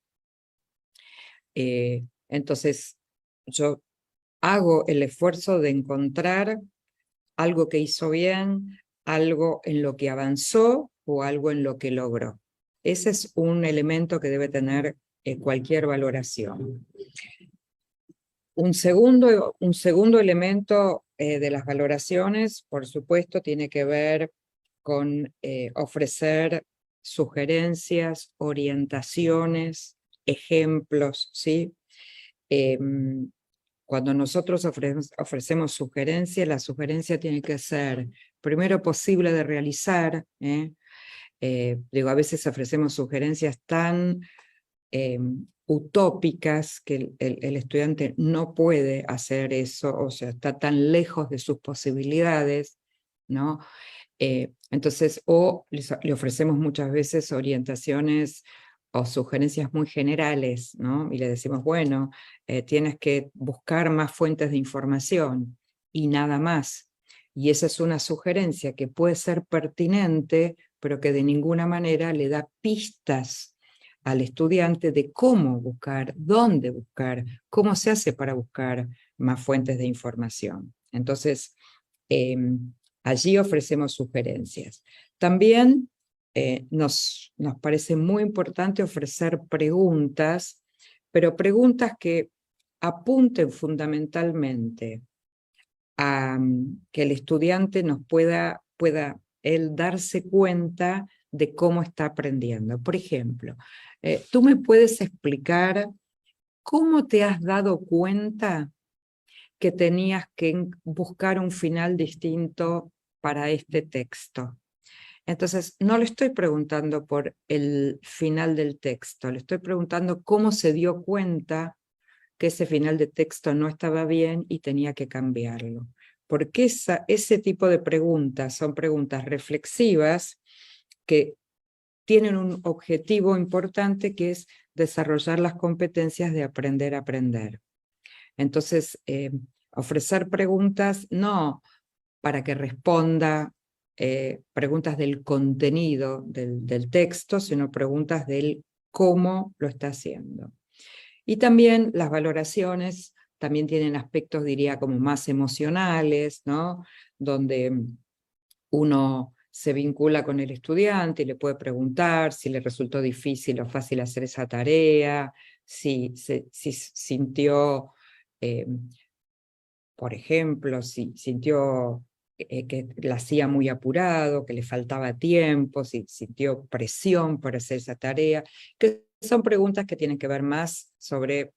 Entonces, yo hago el esfuerzo de encontrar algo que hizo bien, algo en lo que avanzó o algo en lo que logró. Ese es un elemento que debe tener cualquier valoración. Un segundo elemento de las valoraciones, por supuesto, tiene que ver con ofrecer sugerencias, orientaciones, ejemplos, ¿sí? Cuando nosotros ofrecemos sugerencias, la sugerencia tiene que ser, primero, posible de realizar. Digo, a veces ofrecemos sugerencias tan utópicas que el estudiante no puede hacer eso, o sea, está tan lejos de sus posibilidades, ¿no? Entonces, o le ofrecemos muchas veces orientaciones o sugerencias muy generales, ¿no? Y le decimos, bueno, tienes que buscar más fuentes de información y nada más. Y esa es una sugerencia que puede ser pertinente, pero que de ninguna manera le da pistas al estudiante de cómo buscar, dónde buscar, cómo se hace para buscar más fuentes de información. Entonces, allí ofrecemos sugerencias. También nos parece muy importante ofrecer preguntas, pero preguntas que apunten fundamentalmente que el estudiante pueda él darse cuenta de cómo está aprendiendo. Por ejemplo, ¿tú me puedes explicar cómo te has dado cuenta que tenías que buscar un final distinto para este texto? Entonces, no le estoy preguntando por el final del texto, le estoy preguntando cómo se dio cuenta que ese final de texto no estaba bien y tenía que cambiarlo. Porque ese tipo de preguntas son preguntas reflexivas que tienen un objetivo importante, que es desarrollar las competencias de aprender a aprender. Entonces, ofrecer preguntas no para que responda preguntas del contenido del texto, sino preguntas del cómo lo está haciendo. Y también las valoraciones también tienen aspectos, diría, como más emocionales, ¿no? Donde uno se vincula con el estudiante y le puede preguntar si le resultó difícil o fácil hacer esa tarea, si sintió, por ejemplo, si sintió que la hacía muy apurado, que le faltaba tiempo, si sintió presión para hacer esa tarea, que son preguntas que tienen que ver más sobre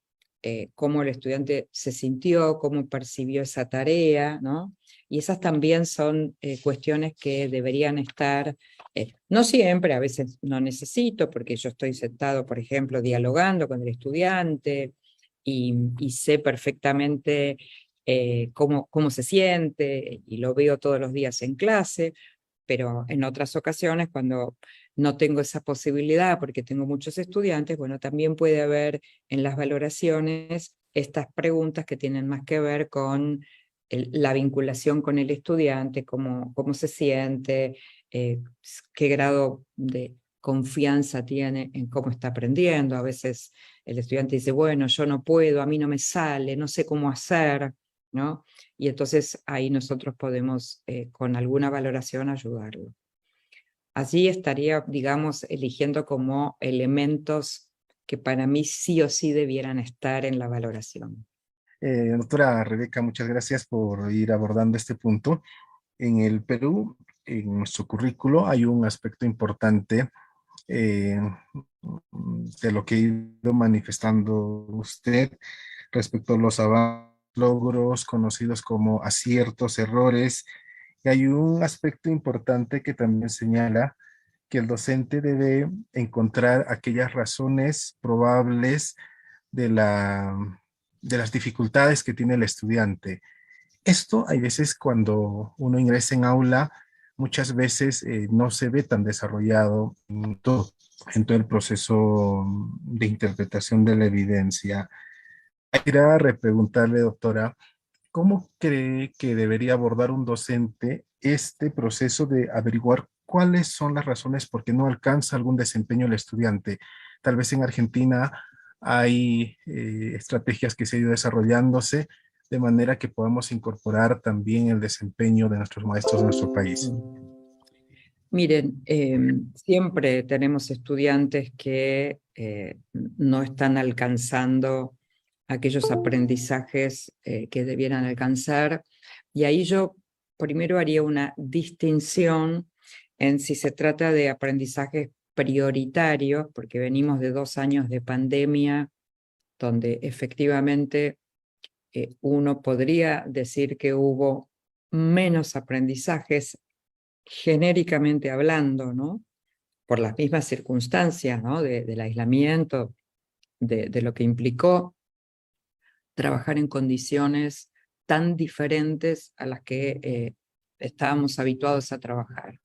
cómo el estudiante se sintió, cómo percibió esa tarea, ¿no? Y esas también son cuestiones que deberían estar, no siempre, a veces no necesito, porque yo estoy sentado, por ejemplo, dialogando con el estudiante y sé perfectamente cómo se siente, y lo veo todos los días en clase, pero en otras ocasiones, cuando no tengo esa posibilidad porque tengo muchos estudiantes, bueno, también puede haber en las valoraciones estas preguntas que tienen más que ver con la vinculación con el estudiante, cómo se siente, qué grado de confianza tiene en cómo está aprendiendo. A veces el estudiante dice, bueno, yo no puedo, a mí no me sale, no sé cómo hacer, ¿no? Y entonces ahí nosotros podemos, con alguna valoración, ayudarlo. Allí estaría, digamos, eligiendo como elementos que para mí sí o sí debieran estar en la valoración. Doctora Rebeca, muchas gracias por ir abordando este punto. En el Perú, en nuestro currículo, hay un aspecto importante eh, de lo que ha ido manifestando usted respecto a los logros conocidos como aciertos, errores. Y hay un aspecto importante que también señala que el docente debe encontrar aquellas razones probables de de las dificultades que tiene el estudiante. Esto hay veces cuando uno ingresa en aula, muchas veces no se ve tan desarrollado en todo el proceso de interpretación de la evidencia. Quisiera repreguntarle, doctora, ¿cómo cree que debería abordar un docente este proceso de averiguar cuáles son las razones por qué no alcanza algún desempeño el estudiante? Tal vez en Argentina hay estrategias que se han ido desarrollándose de manera que podamos incorporar también el desempeño de nuestros maestros de nuestro país. Miren, siempre tenemos estudiantes que no están alcanzando aquellos aprendizajes que debieran alcanzar, y ahí yo primero haría una distinción en si se trata de aprendizajes prioritarios, porque venimos de 2 años de pandemia, donde efectivamente uno podría decir que hubo menos aprendizajes genéricamente hablando, ¿no? Por las mismas circunstancias, ¿no? Del aislamiento, de lo que implicó trabajar en condiciones tan diferentes a las que estábamos habituados a trabajar.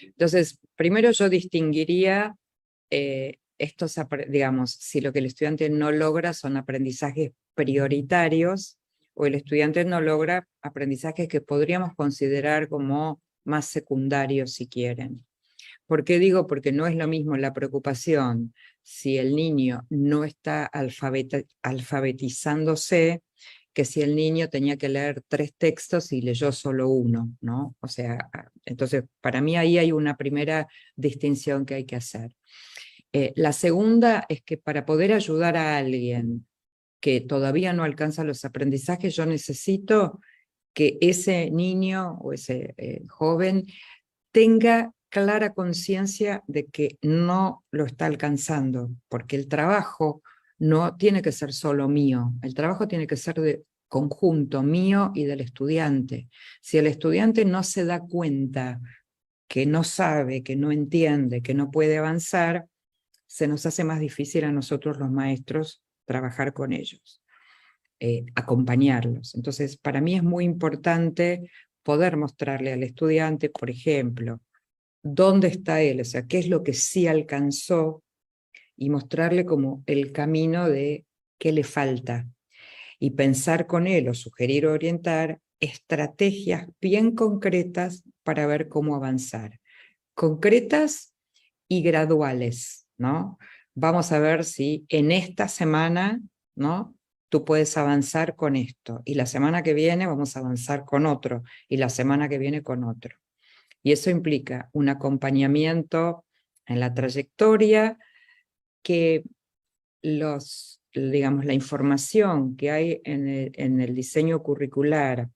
Entonces, primero yo distinguiría digamos, si lo que el estudiante no logra son aprendizajes prioritarios, o el estudiante no logra aprendizajes que podríamos considerar como más secundarios, si quieren. ¿Por qué digo? Porque no es lo mismo la preocupación si el niño no está alfabetizándose, que si el niño tenía que leer 3 textos y leyó solo uno, ¿no? O sea, entonces para mí ahí hay una primera distinción que hay que hacer. La segunda es que para poder ayudar a alguien que todavía no alcanza los aprendizajes, yo necesito que ese niño o ese joven tenga clara conciencia de que no lo está alcanzando, porque el trabajo no tiene que ser solo mío, el trabajo tiene que ser de conjunto mío y del estudiante. Si el estudiante no se da cuenta que no sabe, que no entiende, que no puede avanzar, se nos hace más difícil a nosotros los maestros trabajar con ellos, acompañarlos. Entonces, para mí es muy importante poder mostrarle al estudiante, por ejemplo, dónde está él, o sea, qué es lo que sí alcanzó, y mostrarle como el camino de qué le falta, y pensar con él o sugerir o orientar estrategias bien concretas para ver cómo avanzar. Concretas y graduales, ¿no? Vamos a ver si en esta semana, ¿no? Tú puedes avanzar con esto, y la semana que viene vamos a avanzar con otro, y la semana que viene con otro. Y eso implica un acompañamiento en la trayectoria, que digamos, la información que hay en el diseño curricular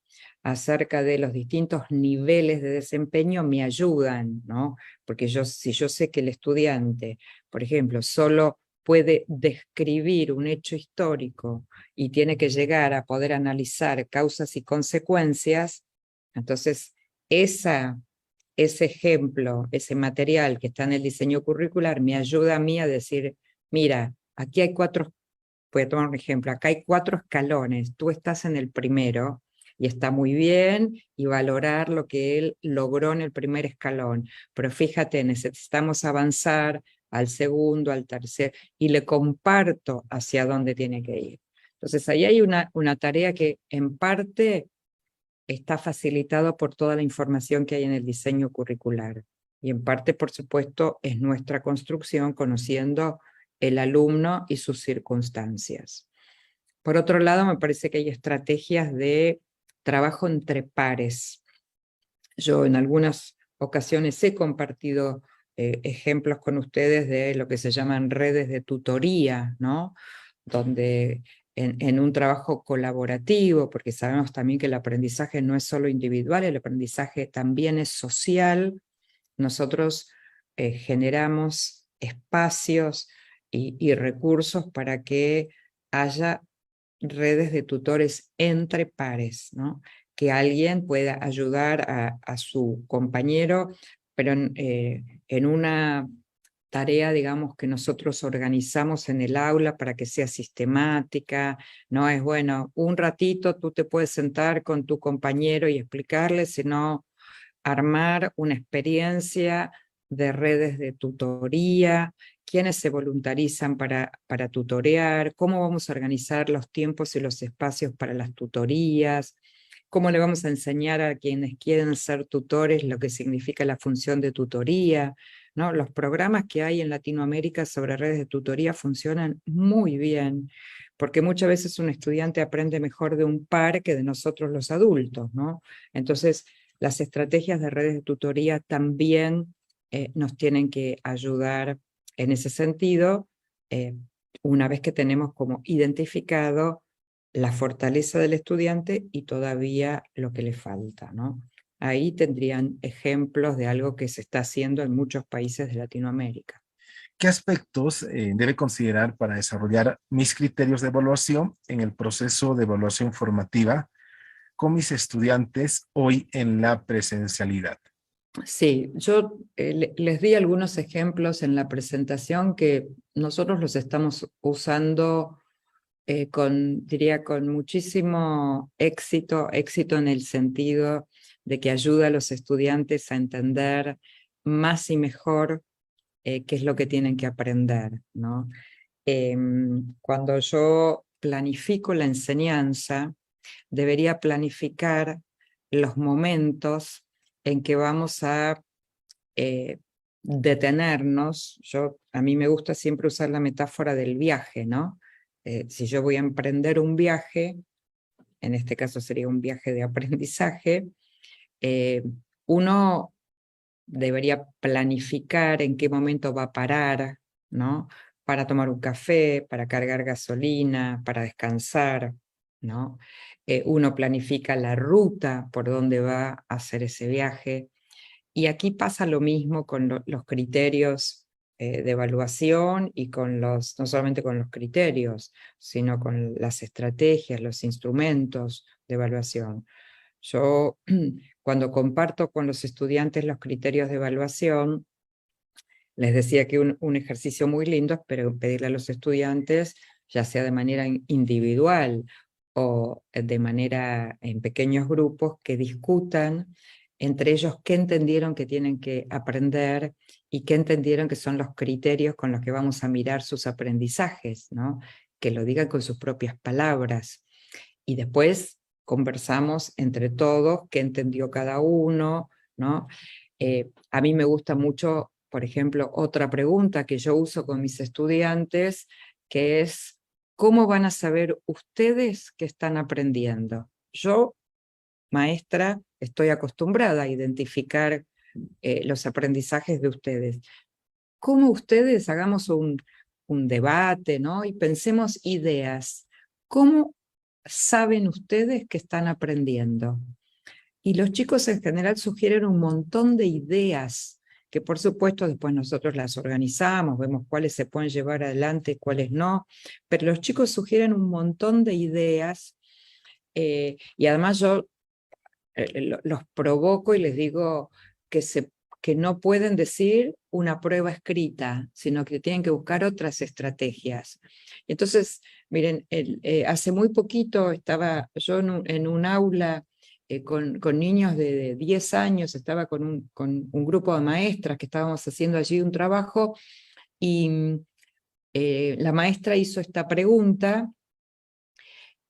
acerca de los distintos niveles de desempeño me ayudan, ¿no? Porque si yo sé que el estudiante, por ejemplo, solo puede describir un hecho histórico y tiene que llegar a poder analizar causas y consecuencias, entonces ese ejemplo, ese material que está en el diseño curricular me ayuda a mí a decir, mira, aquí hay voy a tomar un ejemplo, acá hay 4 escalones, tú estás en el primero, y está muy bien, y valorar lo que él logró en el primer escalón, pero fíjate, necesitamos avanzar al segundo, al tercer, y le comparto hacia dónde tiene que ir. Entonces ahí hay una tarea que en parte está facilitado por toda la información que hay en el diseño curricular, y en parte, por supuesto, es nuestra construcción conociendo el alumno y sus circunstancias. Por otro lado, me parece que hay estrategias de trabajo entre pares. Yo en algunas ocasiones he compartido ejemplos con ustedes de lo que se llaman redes de tutoría, ¿no? Donde en un trabajo colaborativo, porque sabemos también que el aprendizaje no es solo individual, el aprendizaje también es social, nosotros generamos espacios y recursos para que haya redes de tutores entre pares, ¿no? Que alguien pueda ayudar a su compañero, pero en una tarea, digamos, que nosotros organizamos en el aula para que sea sistemática, no es, bueno, un ratito tú te puedes sentar con tu compañero y explicarle, sino armar una experiencia de redes de tutoría, quiénes se voluntarizan para tutorear, cómo vamos a organizar los tiempos y los espacios para las tutorías, cómo le vamos a enseñar a quienes quieren ser tutores lo que significa la función de tutoría, ¿no? Los programas que hay en Latinoamérica sobre redes de tutoría funcionan muy bien, porque muchas veces un estudiante aprende mejor de un par que de nosotros los adultos, ¿no? Entonces, las estrategias de redes de tutoría también nos tienen que ayudar en ese sentido, una vez que tenemos como identificado la fortaleza del estudiante y todavía lo que le falta, ¿no? Ahí tendrían ejemplos de algo que se está haciendo en muchos países de Latinoamérica. ¿Qué aspectos debe considerar para desarrollar mis criterios de evaluación en el proceso de evaluación formativa con mis estudiantes hoy en la presencialidad? Sí, yo les di algunos ejemplos en la presentación que nosotros los estamos usando diría, con muchísimo éxito, éxito en el sentido de que ayuda a los estudiantes a entender más y mejor qué es lo que tienen que aprender, ¿no? Cuando yo planifico la enseñanza, debería planificar los momentos en que vamos a detenernos. A mí me gusta siempre usar la metáfora del viaje, ¿no? Si yo voy a emprender un viaje, en este caso sería un viaje de aprendizaje, uno debería planificar en qué momento va a parar, ¿no? Para tomar un café, para cargar gasolina, para descansar. ¿no? Uno planifica la ruta por donde va a hacer ese viaje. Y aquí pasa lo mismo con los criterios de evaluación y con no solamente con los criterios, sino con las estrategias, los instrumentos de evaluación. Yo, cuando comparto con los estudiantes los criterios de evaluación, les decía que un ejercicio muy lindo es pedirle a los estudiantes, ya sea de manera individual o de manera en pequeños grupos, que discutan entre ellos qué entendieron que tienen que aprender y qué entendieron que son los criterios con los que vamos a mirar sus aprendizajes, ¿no? Que lo digan con sus propias palabras. Y después conversamos entre todos qué entendió cada uno, ¿no? A mí me gusta mucho, por ejemplo, otra pregunta que yo uso con mis estudiantes, que es, ¿cómo van a saber ustedes que están aprendiendo? Yo, maestra, estoy acostumbrada a identificar los aprendizajes de ustedes. ¿Cómo ustedes hagamos un debate, ¿no? Y pensemos ideas? ¿Cómo saben ustedes que están aprendiendo? Y los chicos en general sugieren un montón de ideas, que por supuesto después nosotros las organizamos, vemos cuáles se pueden llevar adelante y cuáles no, pero los chicos sugieren un montón de ideas, y además yo los provoco y les digo que no pueden decir una prueba escrita, sino que tienen que buscar otras estrategias. Entonces, miren, hace muy poquito estaba yo en un aula con niños de 10 años, estaba con un grupo de maestras que estábamos haciendo allí un trabajo, y la maestra hizo esta pregunta,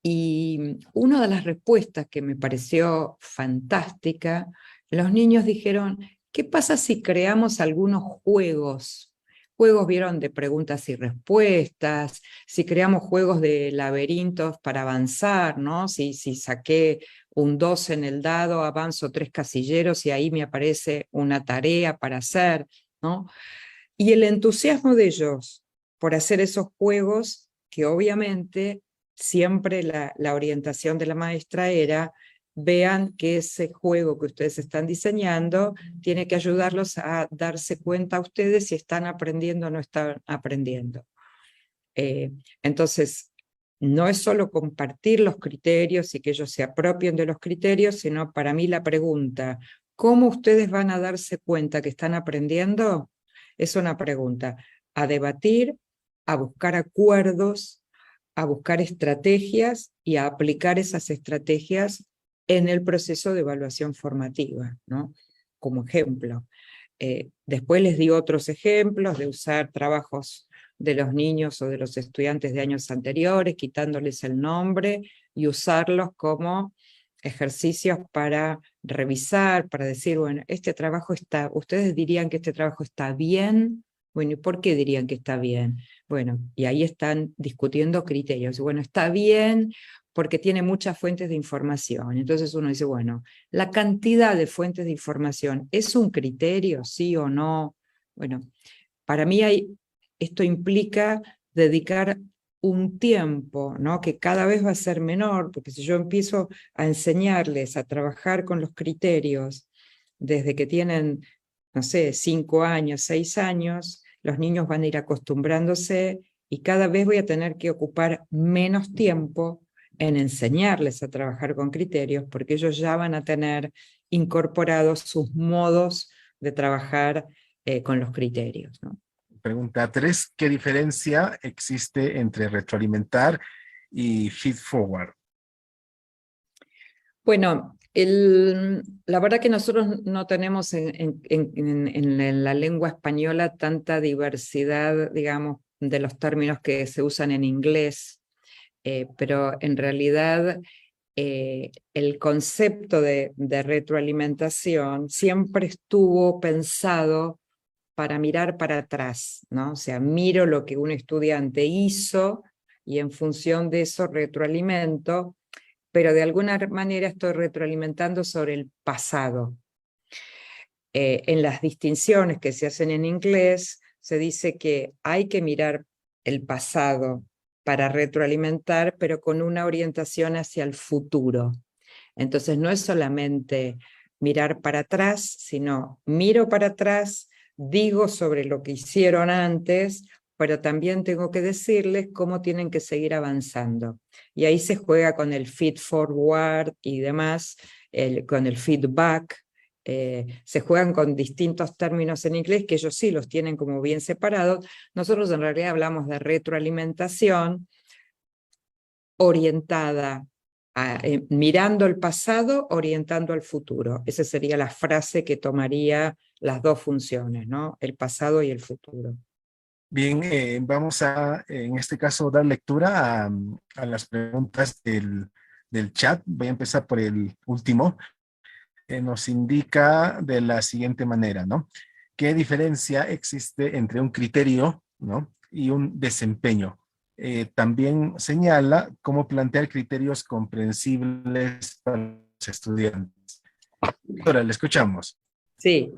y una de las respuestas que me pareció fantástica, los niños dijeron, ¿qué pasa si creamos algunos juegos? Juegos, vieron, de preguntas y respuestas, si creamos juegos de laberintos para avanzar, ¿no? Si saqué un 2 en el dado, avanzo 3 casilleros y ahí me aparece una tarea para hacer, ¿no? Y el entusiasmo de ellos por hacer esos juegos, que obviamente siempre la orientación de la maestra era, vean que ese juego que ustedes están diseñando tiene que ayudarlos a darse cuenta a ustedes si están aprendiendo o no están aprendiendo. Entonces, no es solo compartir los criterios y que ellos se apropien de los criterios, sino para mí la pregunta, ¿cómo ustedes van a darse cuenta que están aprendiendo? Es una pregunta a debatir, a buscar acuerdos, a buscar estrategias y a aplicar esas estrategias en el proceso de evaluación formativa, ¿no? Como ejemplo. Después les di otros ejemplos de usar trabajos de los niños o de los estudiantes de años anteriores, quitándoles el nombre y usarlos como ejercicios para revisar, para decir, bueno, este trabajo está, ustedes dirían que este trabajo está bien, bueno, ¿y por qué dirían que está bien? Bueno, y ahí están discutiendo criterios. Bueno, está bien porque tiene muchas fuentes de información. Entonces uno dice, bueno, la cantidad de fuentes de información, ¿es un criterio, sí o no? Bueno, para mí esto implica dedicar un tiempo, ¿no? Que cada vez va a ser menor, porque si yo empiezo a enseñarles a trabajar con los criterios desde que tienen, no sé, 5 años, 6 años, los niños van a ir acostumbrándose y cada vez voy a tener que ocupar menos tiempo en enseñarles a trabajar con criterios, porque ellos ya van a tener incorporados sus modos de trabajar con los criterios, ¿no? Pregunta 3, ¿qué diferencia existe entre retroalimentar y feed forward? Bueno, la verdad que nosotros no tenemos en la lengua española tanta diversidad, digamos, de los términos que se usan en inglés, pero en realidad el concepto de retroalimentación siempre estuvo pensado para mirar para atrás, ¿no? O sea, miro lo que un estudiante hizo y en función de eso retroalimento, pero de alguna manera estoy retroalimentando sobre el pasado. En las distinciones que se hacen en inglés, se dice que hay que mirar el pasado para retroalimentar, pero con una orientación hacia el futuro. Entonces no es solamente mirar para atrás, sino miro para atrás, digo sobre lo que hicieron antes, pero también tengo que decirles cómo tienen que seguir avanzando. Y ahí se juega con el feed forward y demás, con el feedback. Se juegan con distintos términos en inglés que ellos sí los tienen como bien separados. Nosotros en realidad hablamos de retroalimentación orientada mirando el pasado, orientando al futuro. Esa sería la frase que tomaría las dos funciones, ¿no? El pasado y el futuro. Bien, vamos a, en este caso, dar lectura a las preguntas del chat. Voy a empezar por el último. Nos indica de la siguiente manera, ¿no? ¿Qué diferencia existe entre un criterio, ¿no?, y un desempeño? También señala cómo plantear criterios comprensibles para los estudiantes. Ahora, le escuchamos. Sí,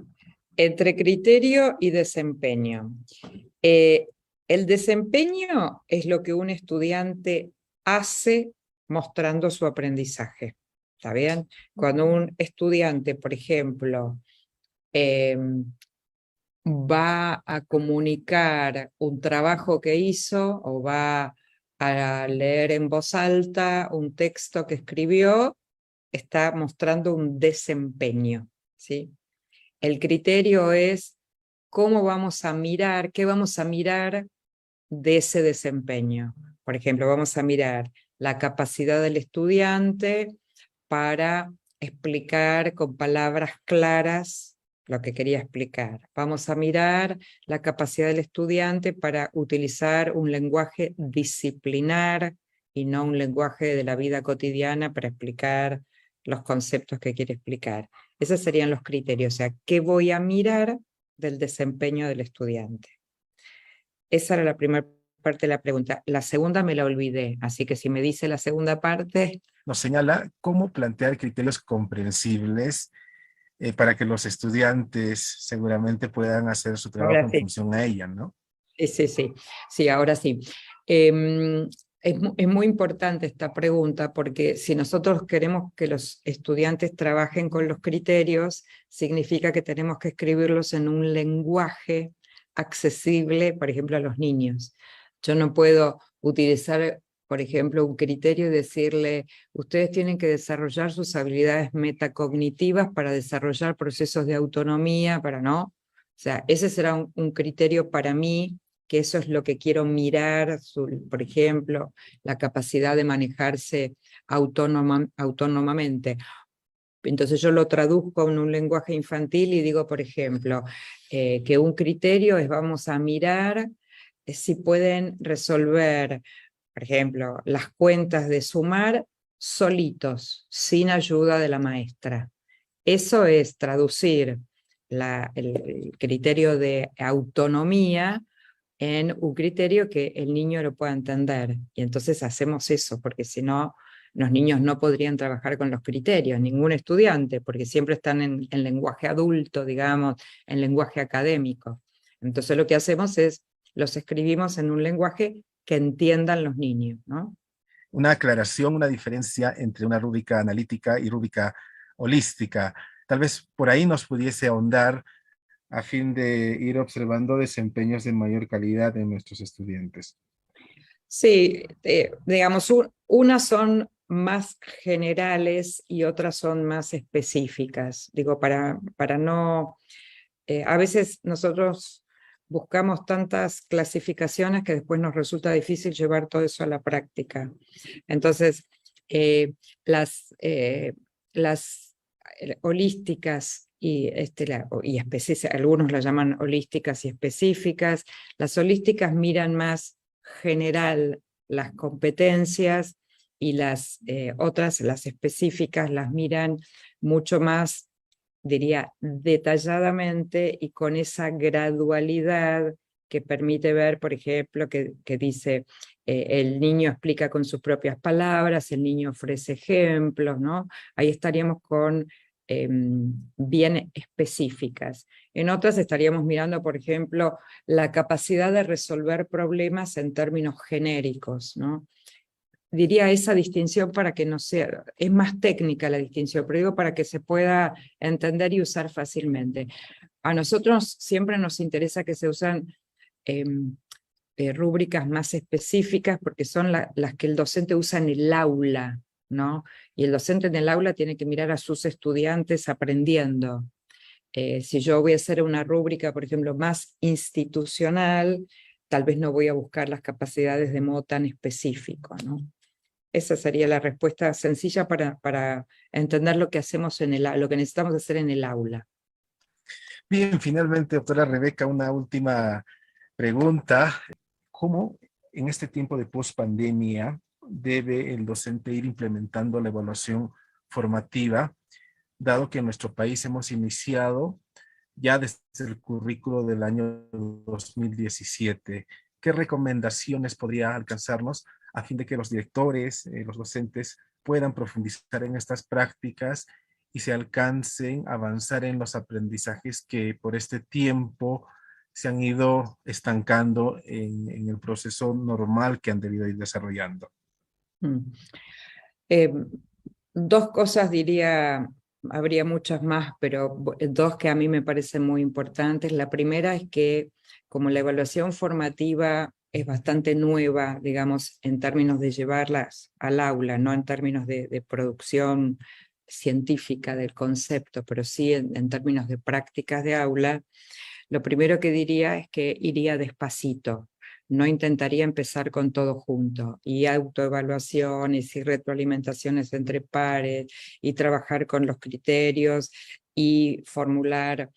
entre criterio y desempeño. El desempeño es lo que un estudiante hace mostrando su aprendizaje. ¿Está bien? Cuando un estudiante, por ejemplo, va a comunicar un trabajo que hizo o va a leer en voz alta un texto que escribió, está mostrando un desempeño, ¿sí? El criterio es cómo vamos a mirar, qué vamos a mirar de ese desempeño. Por ejemplo, vamos a mirar la capacidad del estudiante para explicar con palabras claras lo que quería explicar. Vamos a mirar la capacidad del estudiante para utilizar un lenguaje disciplinar y no un lenguaje de la vida cotidiana para explicar los conceptos que quiere explicar. Esos serían los criterios, o sea, ¿qué voy a mirar del desempeño del estudiante? Esa era la primera parte de la pregunta. La segunda me la olvidé, así que si me dice la segunda parte... Nos señala cómo plantear criterios comprensibles para que los estudiantes seguramente puedan hacer su trabajo Ahora en sí. función a ella, ¿no? Sí, ahora sí. Es muy importante esta pregunta porque si nosotros queremos que los estudiantes trabajen con los criterios, significa que tenemos que escribirlos en un lenguaje accesible, por ejemplo, a los niños. Yo no puedo utilizar, por ejemplo, un criterio y decirle, ustedes tienen que desarrollar sus habilidades metacognitivas para desarrollar procesos de autonomía, para no. O sea, ese será un criterio para mí, que eso es lo que quiero mirar, por ejemplo, la capacidad de manejarse autónomamente. Entonces yo lo traduzco en un lenguaje infantil y digo, por ejemplo, que un criterio es vamos a mirar si pueden resolver, por ejemplo, las cuentas de sumar solitos, sin ayuda de la maestra. Eso es traducir el criterio de autonomía en un criterio que el niño lo pueda entender. Y entonces hacemos eso, porque si no, los niños no podrían trabajar con los criterios, ningún estudiante, porque siempre están en lenguaje adulto, digamos, en lenguaje académico. Entonces lo que hacemos es, los escribimos en un lenguaje que entiendan los niños, ¿no? Una aclaración, una diferencia entre una rúbrica analítica y rúbrica holística. Tal vez por ahí nos pudiese ahondar a fin de ir observando desempeños de mayor calidad en nuestros estudiantes. Sí, digamos, unas son más generales y otras son más específicas. Digo, para no... a veces nosotros buscamos tantas clasificaciones que después nos resulta difícil llevar todo eso a la práctica. Entonces, las holísticas y algunos la llaman holísticas y específicas. Las holísticas miran más general las competencias y las otras, las específicas, las miran mucho más, diría, detalladamente y con esa gradualidad que permite ver, por ejemplo, que dice, el niño explica con sus propias palabras, el niño ofrece ejemplos, ¿no? Ahí estaríamos con bien específicas. En otras estaríamos mirando, por ejemplo, la capacidad de resolver problemas en términos genéricos, ¿no? Diría esa distinción para que no sea, es más técnica la distinción, pero digo para que se pueda entender y usar fácilmente. A nosotros siempre nos interesa que se usan rúbricas más específicas porque son las que el docente usa en el aula, ¿no? Y el docente en el aula tiene que mirar a sus estudiantes aprendiendo. Si yo voy a hacer una rúbrica, por ejemplo, más institucional, tal vez no voy a buscar las capacidades de modo tan específico, ¿no? Esa sería la respuesta sencilla para entender lo que hacemos lo que necesitamos hacer en el aula. Bien, finalmente, doctora Rebeca, una última pregunta. ¿Cómo en este tiempo de pospandemia debe el docente ir implementando la evaluación formativa, dado que en nuestro país hemos iniciado ya desde el currículo del año 2017? ¿Qué recomendaciones podría alcanzarnos a fin de que los directores, los docentes puedan profundizar en estas prácticas y se alcancen a avanzar en los aprendizajes que por este tiempo se han ido estancando en el proceso normal que han debido ir desarrollando? Dos cosas diría, habría muchas más, pero dos que a mí me parecen muy importantes. La primera es que como la evaluación formativa es bastante nueva, digamos, en términos de llevarlas al aula, no en términos de producción científica del concepto, pero sí en términos de prácticas de aula, lo primero que diría es que iría despacito. No intentaría empezar con todo junto, y autoevaluaciones y retroalimentaciones entre pares, y trabajar con los criterios, y formular,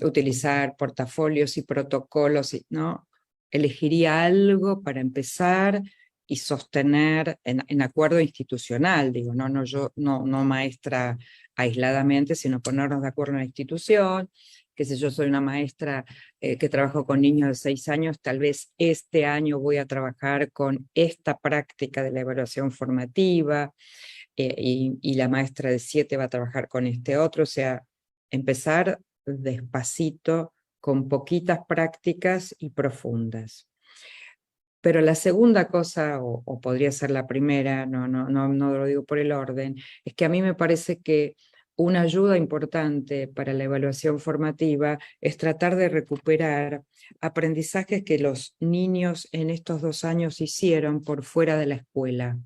utilizar portafolios y protocolos, ¿no? Elegiría algo para empezar y sostener en acuerdo institucional, digo, no maestra aisladamente, sino ponernos de acuerdo en la institución. Que si yo soy una maestra que trabajo con niños de 6 años, tal vez este año voy a trabajar con esta práctica de la evaluación formativa, y la maestra de 7 va a trabajar con este otro, o sea, empezar despacito, con poquitas prácticas y profundas. Pero la segunda cosa, o podría ser la primera, no lo digo por el orden, es que a mí me parece que una ayuda importante para la evaluación formativa es tratar de recuperar aprendizajes que los niños en estos 2 años hicieron por fuera de la escuela.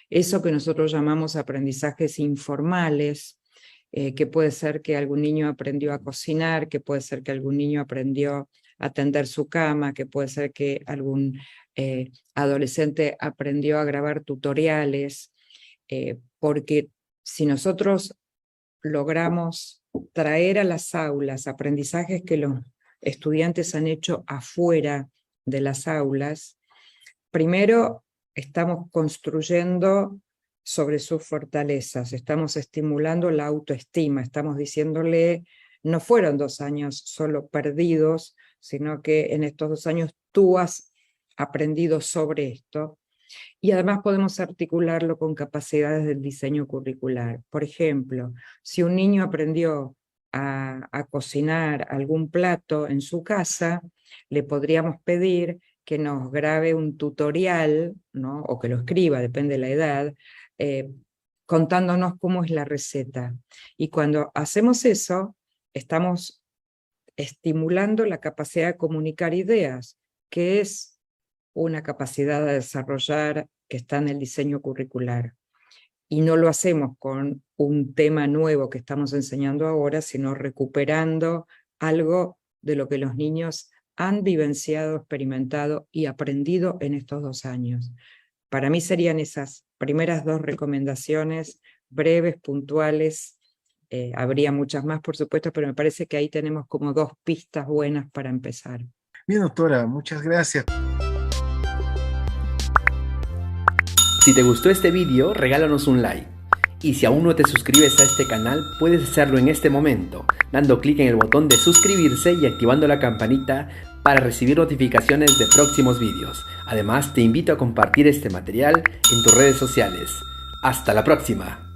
Eso que nosotros llamamos aprendizajes informales, que puede ser que algún niño aprendió a cocinar, que puede ser que algún niño aprendió a tender su cama, que puede ser que algún adolescente aprendió a grabar tutoriales, porque si nosotros logramos traer a las aulas aprendizajes que los estudiantes han hecho afuera de las aulas, primero estamos construyendo sobre sus fortalezas, estamos estimulando la autoestima, estamos diciéndole, no fueron 2 años solo perdidos, sino que en estos 2 años tú has aprendido sobre esto, y además podemos articularlo con capacidades del diseño curricular. Por ejemplo, si un niño aprendió a cocinar algún plato en su casa, le podríamos pedir que nos grabe un tutorial, ¿no? O que lo escriba, depende de la edad, contándonos cómo es la receta. Y cuando hacemos eso, estamos estimulando la capacidad de comunicar ideas, que es una capacidad de desarrollar que está en el diseño curricular. Y no lo hacemos con un tema nuevo que estamos enseñando ahora, sino recuperando algo de lo que los niños han vivenciado, experimentado y aprendido en estos 2 años. Para mí serían esas primeras 2 recomendaciones, breves, puntuales. Habría muchas más, por supuesto, pero me parece que ahí tenemos como 2 pistas buenas para empezar. Bien, doctora, muchas gracias. Si te gustó este vídeo, regálanos un like. Y si aún no te suscribes a este canal, puedes hacerlo en este momento, dando clic en el botón de suscribirse y activando la campanita para recibir notificaciones de próximos vídeos. Además, te invito a compartir este material en tus redes sociales. ¡Hasta la próxima!